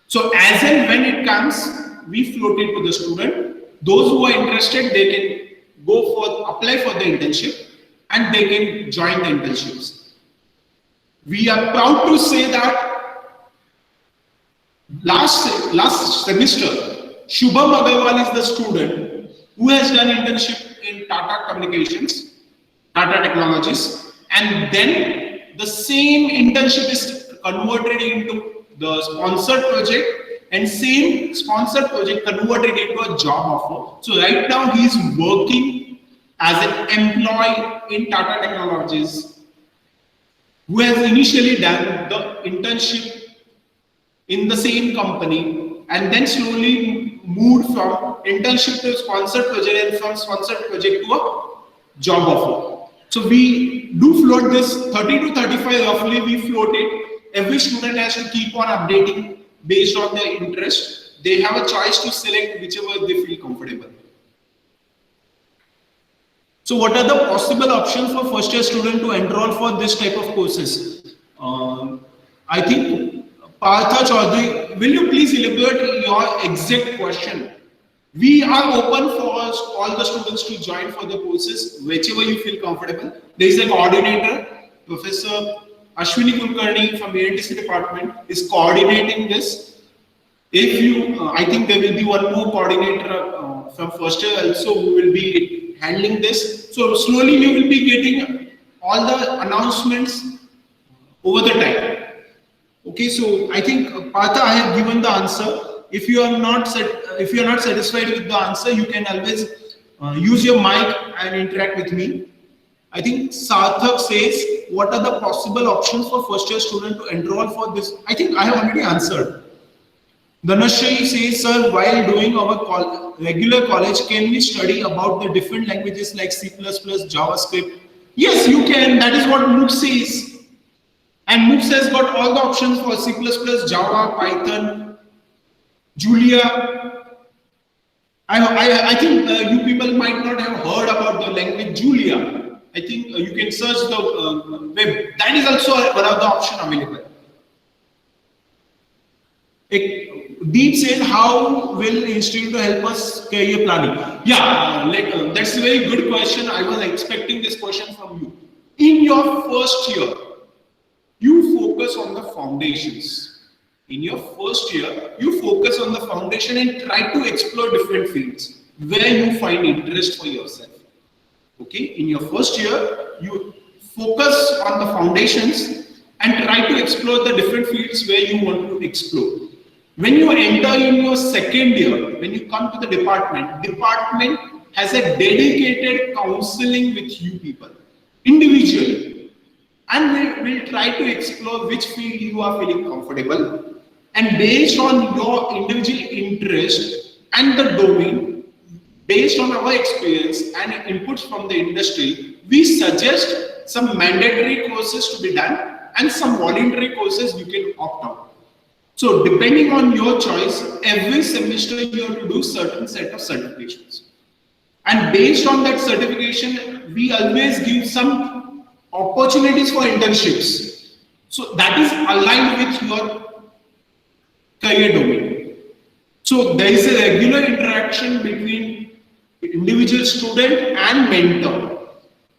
So as and when it comes, we float it to the student. Those who are interested, they can go for apply for the internship and they can join the internships. We are proud to say that last semester, Shubham Agarwal is the student who has done internship in Tata Communications, Tata Technologies, and then the same internship is converted into the sponsored project, and same sponsored project converted into a job offer. So right now he is working as an employee in Tata Technologies, who has initially done the internship in the same company and then slowly moved from internship to sponsored project and from sponsored project to a job offer. So we do float this 30 to 35 roughly, we float it. Every student has to keep on updating based on their interest. They have a choice to select whichever they feel comfortable. So what are the possible options for first year student to enroll for this type of courses? I think Partha Chaudhary, will you please elaborate your exact question? We are open for all the students to join for the courses, whichever you feel comfortable. There is a coordinator, Professor Ashwini Kulkarni from E&TC department is coordinating this. If you, I think there will be one more coordinator from first year also who will be handling this. So slowly you will be getting all the announcements over the time. Okay, so I think Partha, I have given the answer. If you are not satisfied with the answer, you can always use your mic and interact with me. I think Sarthak says, what are the possible options for first year student to enroll for this? I think I have already answered. Dhanashri says, sir, while doing our regular college, can we study about the different languages like C++, JavaScript? Yes, you can. That is what MOOC says. And MOOC has got all the options for C++, Java, Python, Julia. I think you people might not have heard about the language Julia. I think you can search the web. That is also one of the options available. Deep says, how will institute help us career planning? Yeah, that's a very good question. I was expecting this question from you. In your first year, you focus on the foundations. In your first year, you focus on the foundation and try to explore different fields where you find interest for yourself. Okay, in your first year, you focus on the foundations and try to explore the different fields where you want to explore. When you enter in your second year, when you come to the department has a dedicated counseling with you people individually, and we will try to explore which field you are feeling comfortable, and based on your individual interest and the domain, based on our experience and inputs from the industry, we suggest some mandatory courses to be done and some voluntary courses you can opt out. So depending on your choice, every semester you have to do certain set of certifications. And based on that certification, we always give some opportunities for internships. So that is aligned with your career domain. So there is a regular interaction between individual student and mentor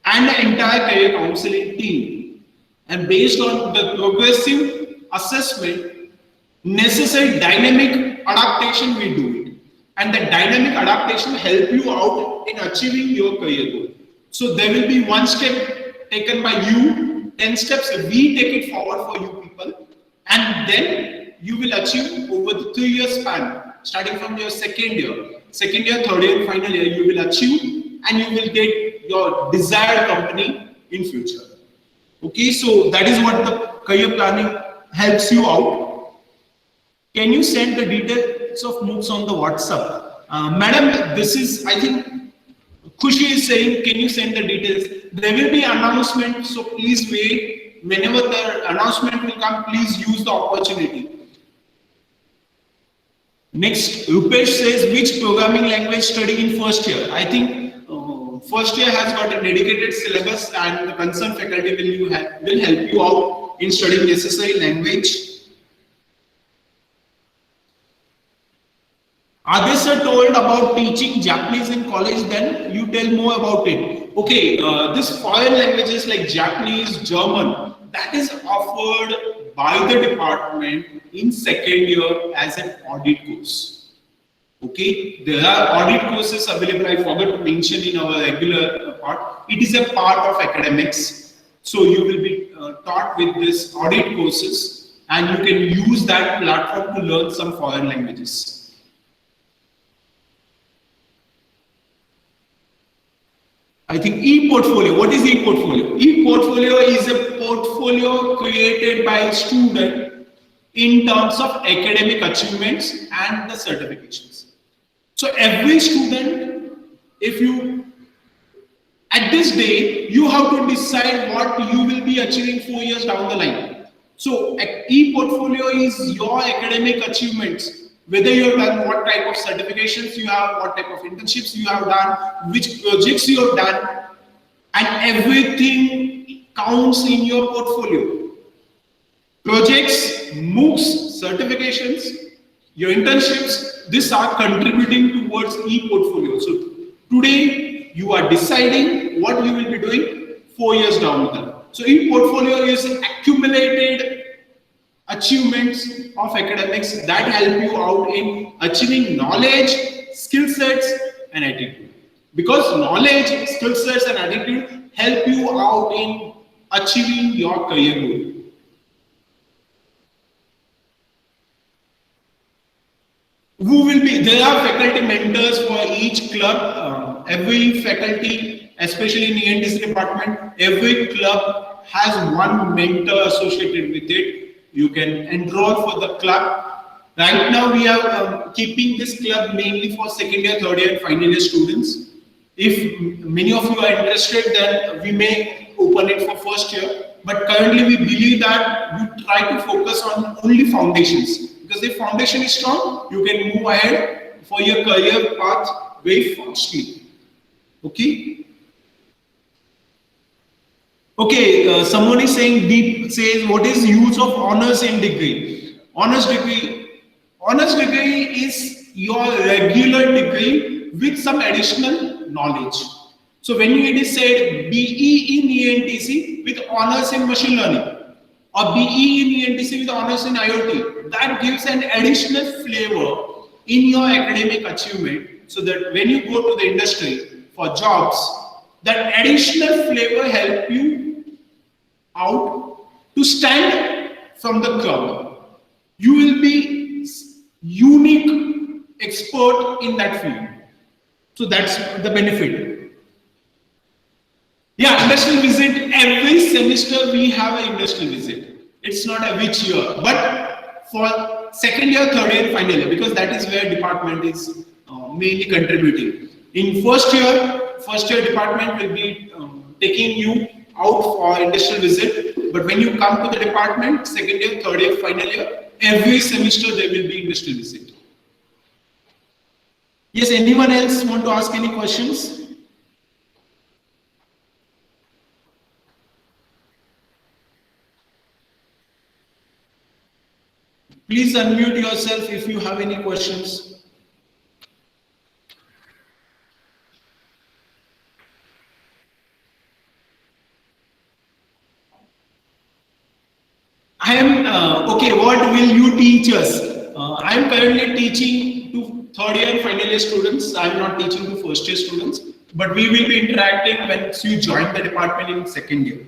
and the entire career counseling team. And based on the progressive assessment, necessary dynamic adaptation we do it, and the dynamic adaptation help you out in achieving your career goal. So there will be one step taken by you, 10 steps we take it forward for you people, and then you will achieve over the 3-year span, starting from your second year, third year, final year, you will achieve and you will get your desired company in future. Okay, so that is what the career planning helps you out. Can you send the details of MOOCs on the WhatsApp? Madam, this is, I think, Khushi is saying, can you send the details? There will be announcement, so please wait. Whenever the announcement will come, please use the opportunity. Next, Rupesh says, which programming language study in first year? I think first year has got a dedicated syllabus, and the concerned faculty will help you out in studying necessary language. Others are told about teaching Japanese in college, then you tell more about it. Okay, this foreign languages like Japanese, German, that is offered by the department in second year as an audit course. Okay, there are audit courses available. I forgot to mention in our regular part. It is a part of academics. So you will be taught with this audit courses, and you can use that platform to learn some foreign languages. I think e-portfolio. What is e-portfolio? E-portfolio is a portfolio created by a student in terms of academic achievements and the certifications. So every student, if you, at this day, you have to decide what you will be achieving 4 years down the line. So e-portfolio is your academic achievements, whether you have done, what type of certifications you have, what type of internships you have done, which projects you have done, and everything counts in your portfolio. Projects, MOOCs, certifications, your internships, these are contributing towards e-portfolio. So today you are deciding what you will be doing 4 years down the line. So e-portfolio is accumulated achievements of academics that help you out in achieving knowledge, skill sets, and attitude. Because knowledge, skill sets, and attitude help you out in achieving your career goal. Who will be, there are faculty mentors for each club. Every faculty, especially in E&TC department, every club has one mentor associated with it. You can enroll for the club. Right now we are keeping this club mainly for second year, third year, and final year students. If many of you are interested, then we may open it for first year. But currently we believe that we try to focus on only foundations. Because if foundation is strong, you can move ahead for your career path very fastly. Okay? Okay, someone is saying, Deep says, what is use of honors in degree? Honors degree is your regular degree with some additional knowledge. So when it is said BE in E&TC with honors in machine learning, or BE in E&TC with honors in IoT, that gives an additional flavor in your academic achievement, so that when you go to the industry for jobs, that additional flavor help you out to stand from the crowd. You will be unique expert in that field. So that's the benefit. Yeah, industrial visit. Every semester we have an industrial visit. It's not a which year, but for second year, third year, final year, because that is where department is mainly contributing. In first year department will be taking you out for industrial visit, but when you come to the department, second year, third year, final year, every semester there will be industrial visit. Yes, anyone else want to ask any questions? Please unmute yourself if you have any questions. I am okay. What will you teach us? I am currently teaching to third year and final year students. I am not teaching to first year students, but we will be interacting once you join the department in second year.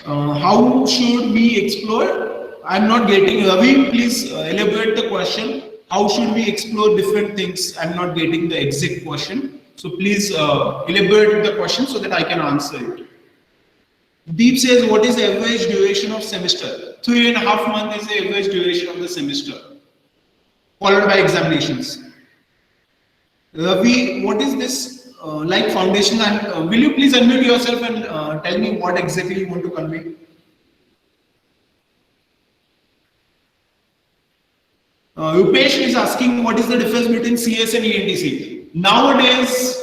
How should we explore? I am not getting. Ravi, please elaborate the question. How should we explore different things? I am not getting the exact question. So please elaborate the question so that I can answer it. Deep says, what is the average duration of semester? 3.5 months is the average duration of the semester, followed by examinations. Ravi, what is this like foundation? And will you please unmute yourself and tell me what exactly you want to convey? Rupesh is asking, what is the difference between CS and E&TC? Nowadays,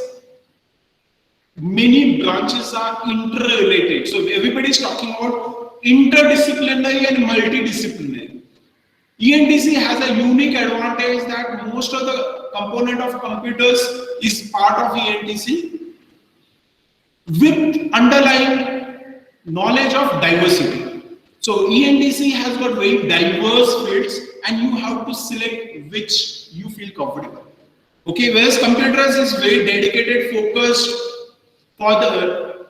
many branches are interrelated. So everybody is talking about interdisciplinary and multidisciplinary. E&TC has a unique advantage that most of the component of computers is part of E&TC with underlying knowledge of diversity. So E&TC has got very diverse fields and you have to select which you feel comfortable. Okay, whereas computers is very dedicated, focused for the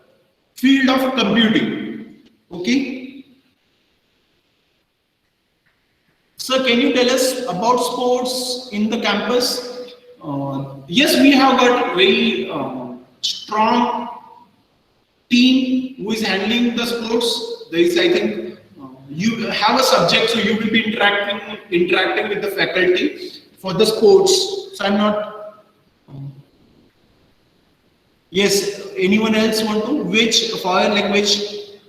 field of computing. Okay. Sir, can you tell us about sports in the campus? Yes, we have got very strong team who is handling the sports. There is, I think, you have a subject, so you will be interacting with the faculty for the sports. So I'm not. Yes, anyone else want to? Which foreign language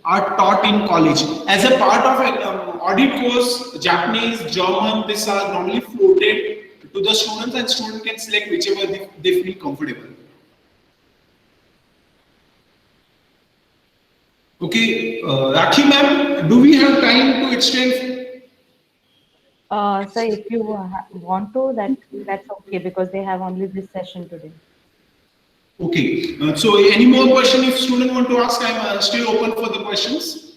are taught in college? As a part of an audit course, Japanese, German, these are normally floated to the students and students can select whichever they feel comfortable. Okay, Rakhi ma'am, do we have time to extend? Sir, if you want to, that's okay because they have only this session today. Okay, so any more question if student want to ask, I'm still open for the questions.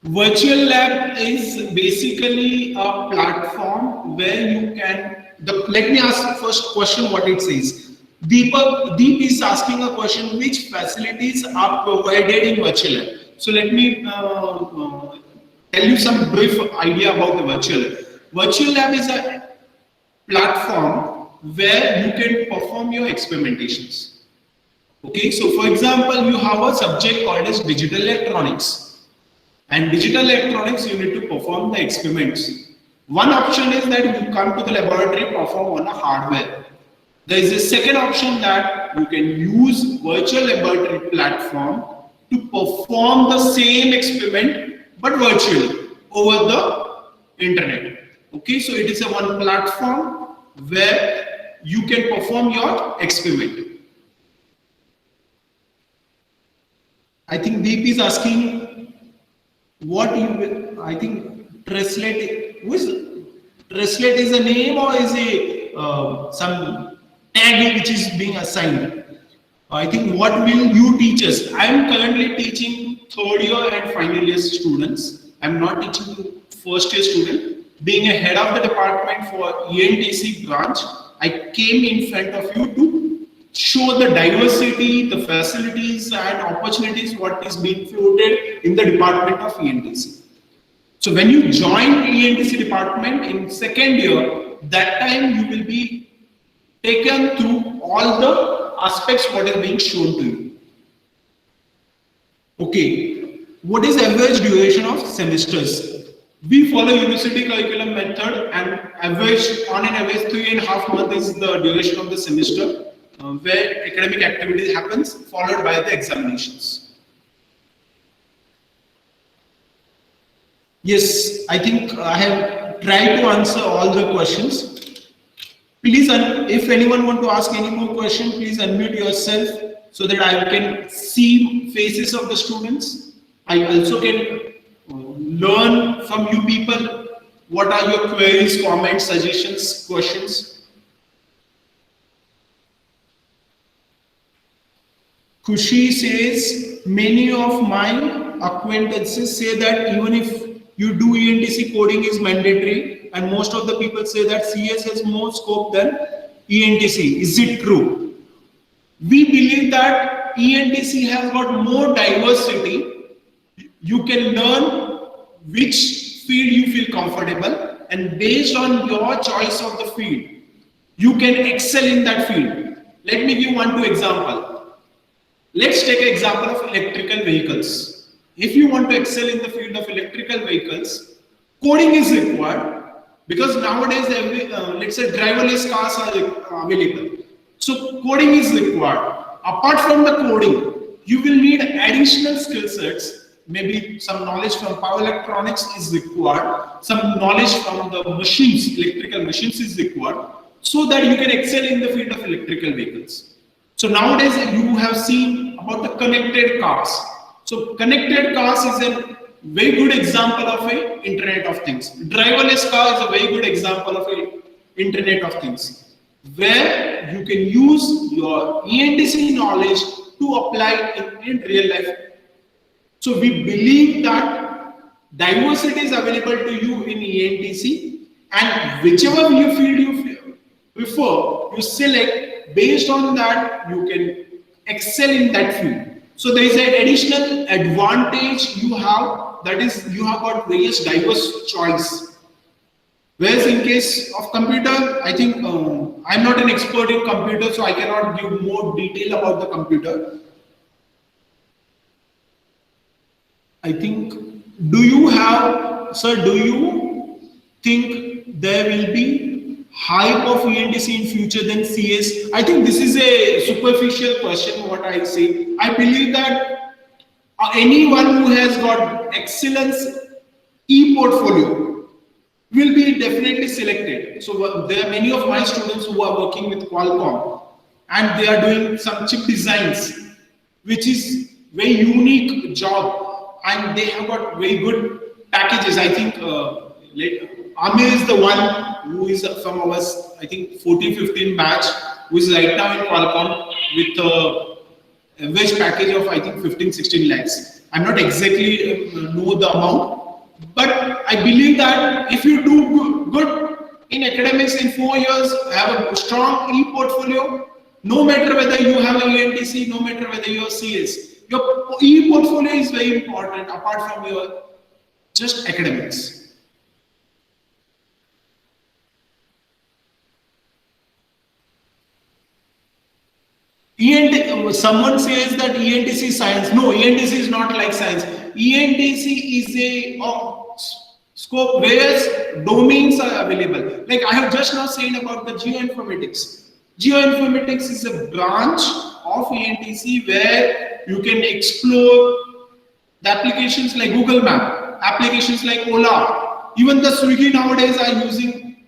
Virtual lab is basically a platform where you can, let me ask the first question what it says. Deep is asking a question, which facilities are provided in virtual lab? So let me tell you some brief idea about the virtual lab. Virtual lab is a platform where you can perform your experimentations. Okay, so for example, you have a subject called as digital electronics. And digital electronics, you need to perform the experiments. One option is that you come to the laboratory, perform on a hardware. There is a second option that you can use virtual laboratory platform to perform the same experiment but virtually over the internet. Okay, so it is a one platform where you can perform your experiment. I think Deep is asking what you will, I think Translate, Translate is a name or is a some tag which is being assigned? I think what will you teach us? I am currently teaching third year and final year students. I am not teaching to first year student. Being a head of the department for E&TC branch, I came in front of you to show the diversity, the facilities and opportunities what is being floated in the department of E&TC. So when you join E&TC department in second year, that time you will be taken through all the aspects what is being shown to you. Okay, what is average duration of semesters? We follow university curriculum method, and on an average 3.5 months is the duration of the semester, where academic activity happens, followed by the examinations. Yes, I think I have tried to answer all the questions. Please, if anyone want to ask any more question, please unmute yourself so that I can see faces of the students. I also can learn from you people what are your queries, comments, suggestions, questions. Kushi says, many of my acquaintances say that even if you do E&TC, coding is mandatory, and most of the people say that CS has more scope than E&TC. Is it true? We believe that E&TC has got more diversity. You can learn which field you feel comfortable, and based on your choice of the field, you can excel in that field. Let me give 1-2 example. Let's take an example of electrical vehicles. If you want to excel in the field of electrical vehicles, coding is required, because nowadays let's say driverless cars are available. So coding is required. Apart from the coding, you will need additional skill sets. Maybe some knowledge from power electronics is required, some knowledge from the machines, electrical machines is required, so that you can excel in the field of electrical vehicles. So nowadays you have seen about the connected cars. So connected cars is a very good example of a Internet of Things. Driverless car is a very good example of a Internet of Things, where you can use your E&TC knowledge to apply in real life. So we believe that diversity is available to you in E&TC, and whichever you field you prefer, you select. Based on that, you can excel in that field. So there is an additional advantage you have, that is you have got various diverse choice. Whereas in case of computer, I think I'm not an expert in computer, so I cannot give more detail about the computer. I think, do you think there will be hype of E&TC in future than CS? I think this is a superficial question, what I say. I believe that anyone who has got excellence e-portfolio will be definitely selected. So there are many of my students who are working with Qualcomm, and they are doing some chip designs, which is very unique job, and they have got very good packages. I think Amir is the one who is from our, I think, 14-15 batch, who is right now in Qualcomm with a average package of, I think, 15-16 lakhs. I'm not exactly know the amount, but I believe that if you do good in academics in 4 years, have a strong e-portfolio, no matter whether you have a E&TC, no matter whether you are CS, your e-portfolio is very important apart from your just academics. Someone says that E&TC is science. No, E&TC is not like science. E&TC is a scope where domains are available. Like I have just now said about the geoinformatics. Geoinformatics is a branch of E&TC where you can explore the applications like Google Map, applications like Ola, even the Swiggy nowadays are using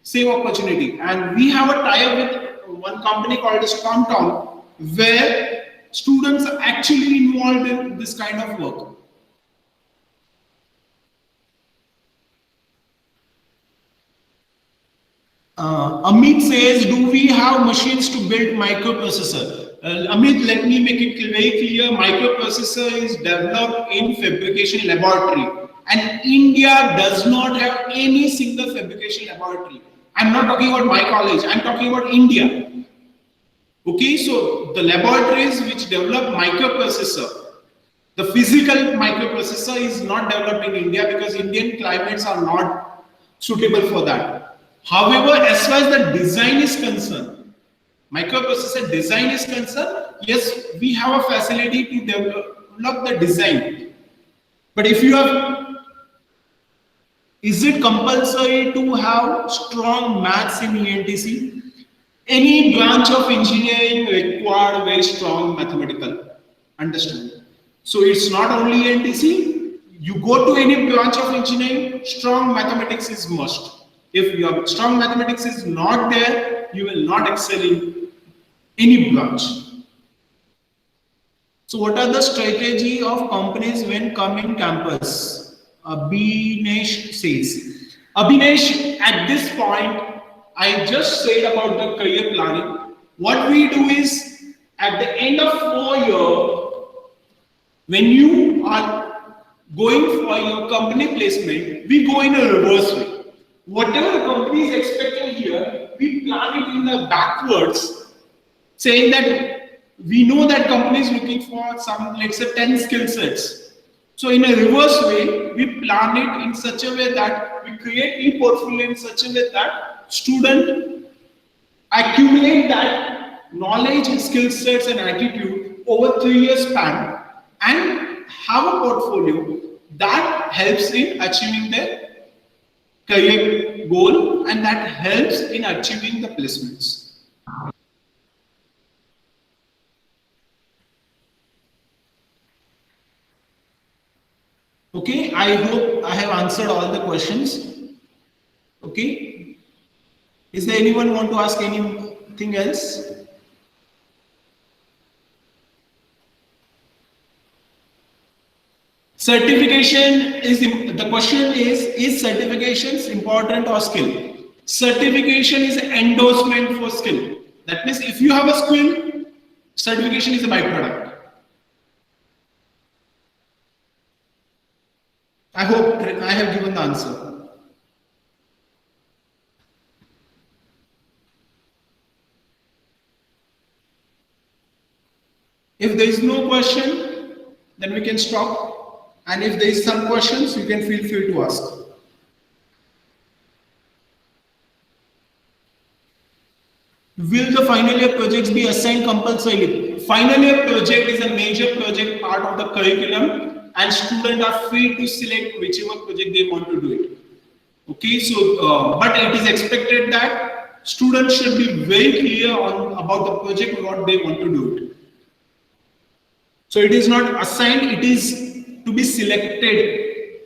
same opportunity. And we have a tie-up with one company called Stormtown, where students are actually involved in this kind of work. Amit says, do we have machines to build microprocessor? Amit, let me make it very clear. Microprocessor is developed in fabrication laboratory, and India does not have any single fabrication laboratory. I'm not talking about my college, I'm talking about India. Okay, so the laboratories which develop microprocessor, the physical microprocessor is not developed in India because Indian climates are not suitable for that. However, as far as the design is concerned, microprocessor design is concerned, yes, we have a facility to develop the design. But if you have, is it compulsory to have strong maths in E&TC? Any branch of engineering require very strong mathematical understanding. So it's not only E&TC. You go to any branch of engineering, strong mathematics is must. If your strong mathematics is not there, you will not excel in any branch. So what are the strategy of companies when coming campus? Abhinesh says. Abhinesh, at this point, I just said about the career planning. What we do is, at the end of 4 years, when you are going for your company placement, we go in a reverse way. Whatever the company is expecting here, we plan it in the backwards, saying that we know that company is looking for some, let's say, 10 skill sets. So in a reverse way, we plan it in such a way that we create e-portfolio in such a way that student accumulate that knowledge, skill sets and attitude over 3 years span and have a portfolio that helps in achieving their career goal and that helps in achieving the placements. Okay, I hope I have answered all the questions. Okay, is there anyone want to ask anything else? Certification is, the question is certifications important or skill? Certification is an endorsement for skill. That means if you have a skill, certification is a byproduct. I hope I have given the answer. If there is no question, then we can stop. And if there is some questions, you can feel free to ask. Will the final year projects be assigned compulsorily? Final year project is a major project part of the curriculum and students are free to select whichever project they want to do it. Okay, so but it is expected that students should be very clear about the project, what they want to do it. So it is not assigned, it is to be selected.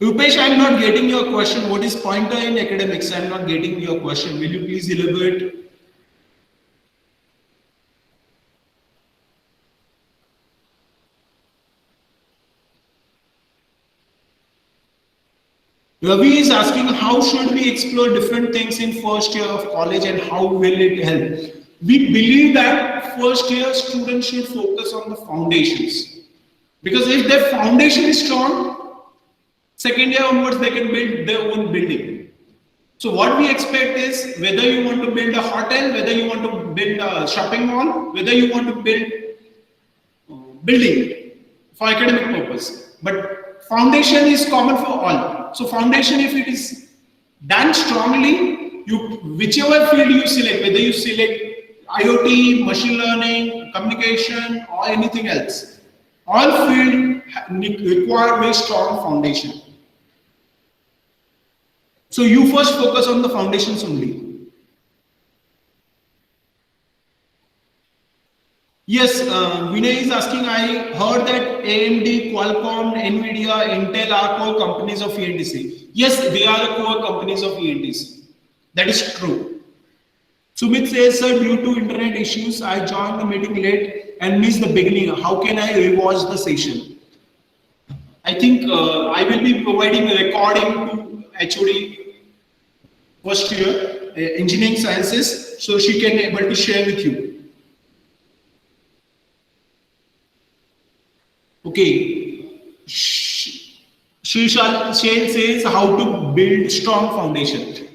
Rupesh, I am not getting your question. What is pointer in academics? I am not getting your question. Will you please elaborate? Ravi is asking how should we explore different things in first year of college and how will it help? We believe that first year students should focus on the foundations. Because if their foundation is strong, second year onwards they can build their own building. So what we expect is whether you want to build a hotel, whether you want to build a shopping mall, whether you want to build building for academic purpose. But foundation is common for all. So foundation, if it is done strongly, whichever field you select, whether you select IoT, machine learning, communication, or anything else, all fields require very strong foundation. So you first focus on the foundations only. Yes, Vinay is asking, I heard that AMD, Qualcomm, Nvidia, Intel are core companies of E&TC. Yes, they are the core companies of E&TC. That is true. Sumit says, sir, due to internet issues, I joined the meeting late and missed the beginning. How can I rewatch the session? I think I will be providing a recording to HOD first year, engineering sciences, so she can be able to share with you. Okay. Shale says how to build strong foundation.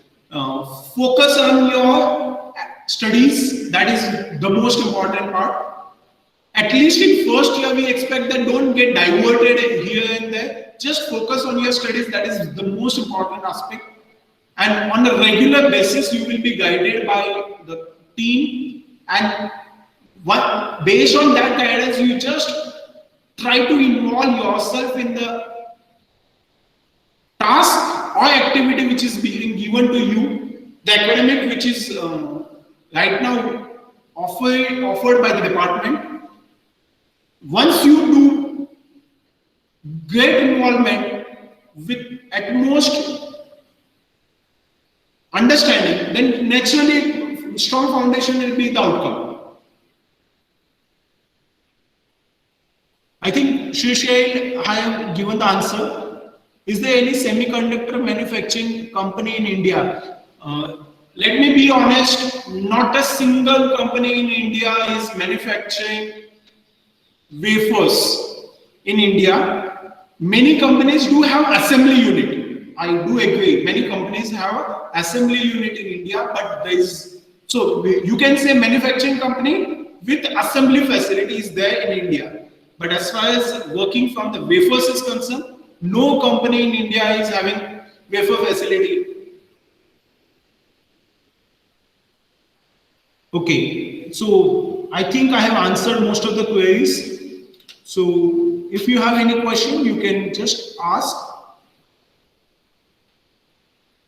Focus on your studies. That is the most important part. At least in first year, we expect that don't get diverted here and there. Just focus on your studies. That is the most important aspect. And on a regular basis, you will be guided by the team. And based on that guidance, you just try to involve yourself in the task or activity which is being given to you, the academic which is right now offered by the department. Once you do great involvement with utmost understanding, then naturally strong foundation will be the outcome. I think Shishel, I have given the answer. Is there any semiconductor manufacturing company in India? Let me be honest, not a single company in India is manufacturing wafers in India. Many companies do have assembly unit. I do agree. Many companies have assembly unit in India, but there is, so you can say manufacturing company with assembly facilities there in India. But as far as working from the wafers is concerned, no company in India is having wafer facility. Okay, so I think I have answered most of the queries. So if you have any question, you can just ask.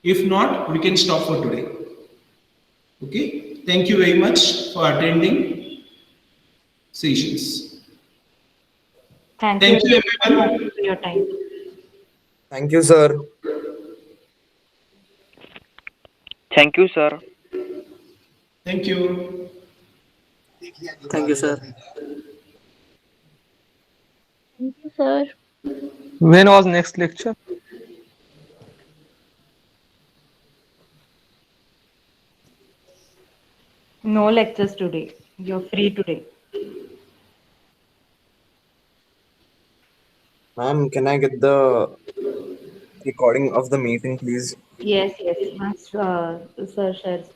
If not, we can stop for today. Okay, thank you very much for attending sessions. Thank Thank you you, everyone. for your time. Thank you, sir. Thank you, sir. Thank you. Thank you, sir. Thank you, sir. When was next lecture? No lectures today. You're free today. Ma'am, can I get the recording of the meeting, please? Yes, yes. Once sir shares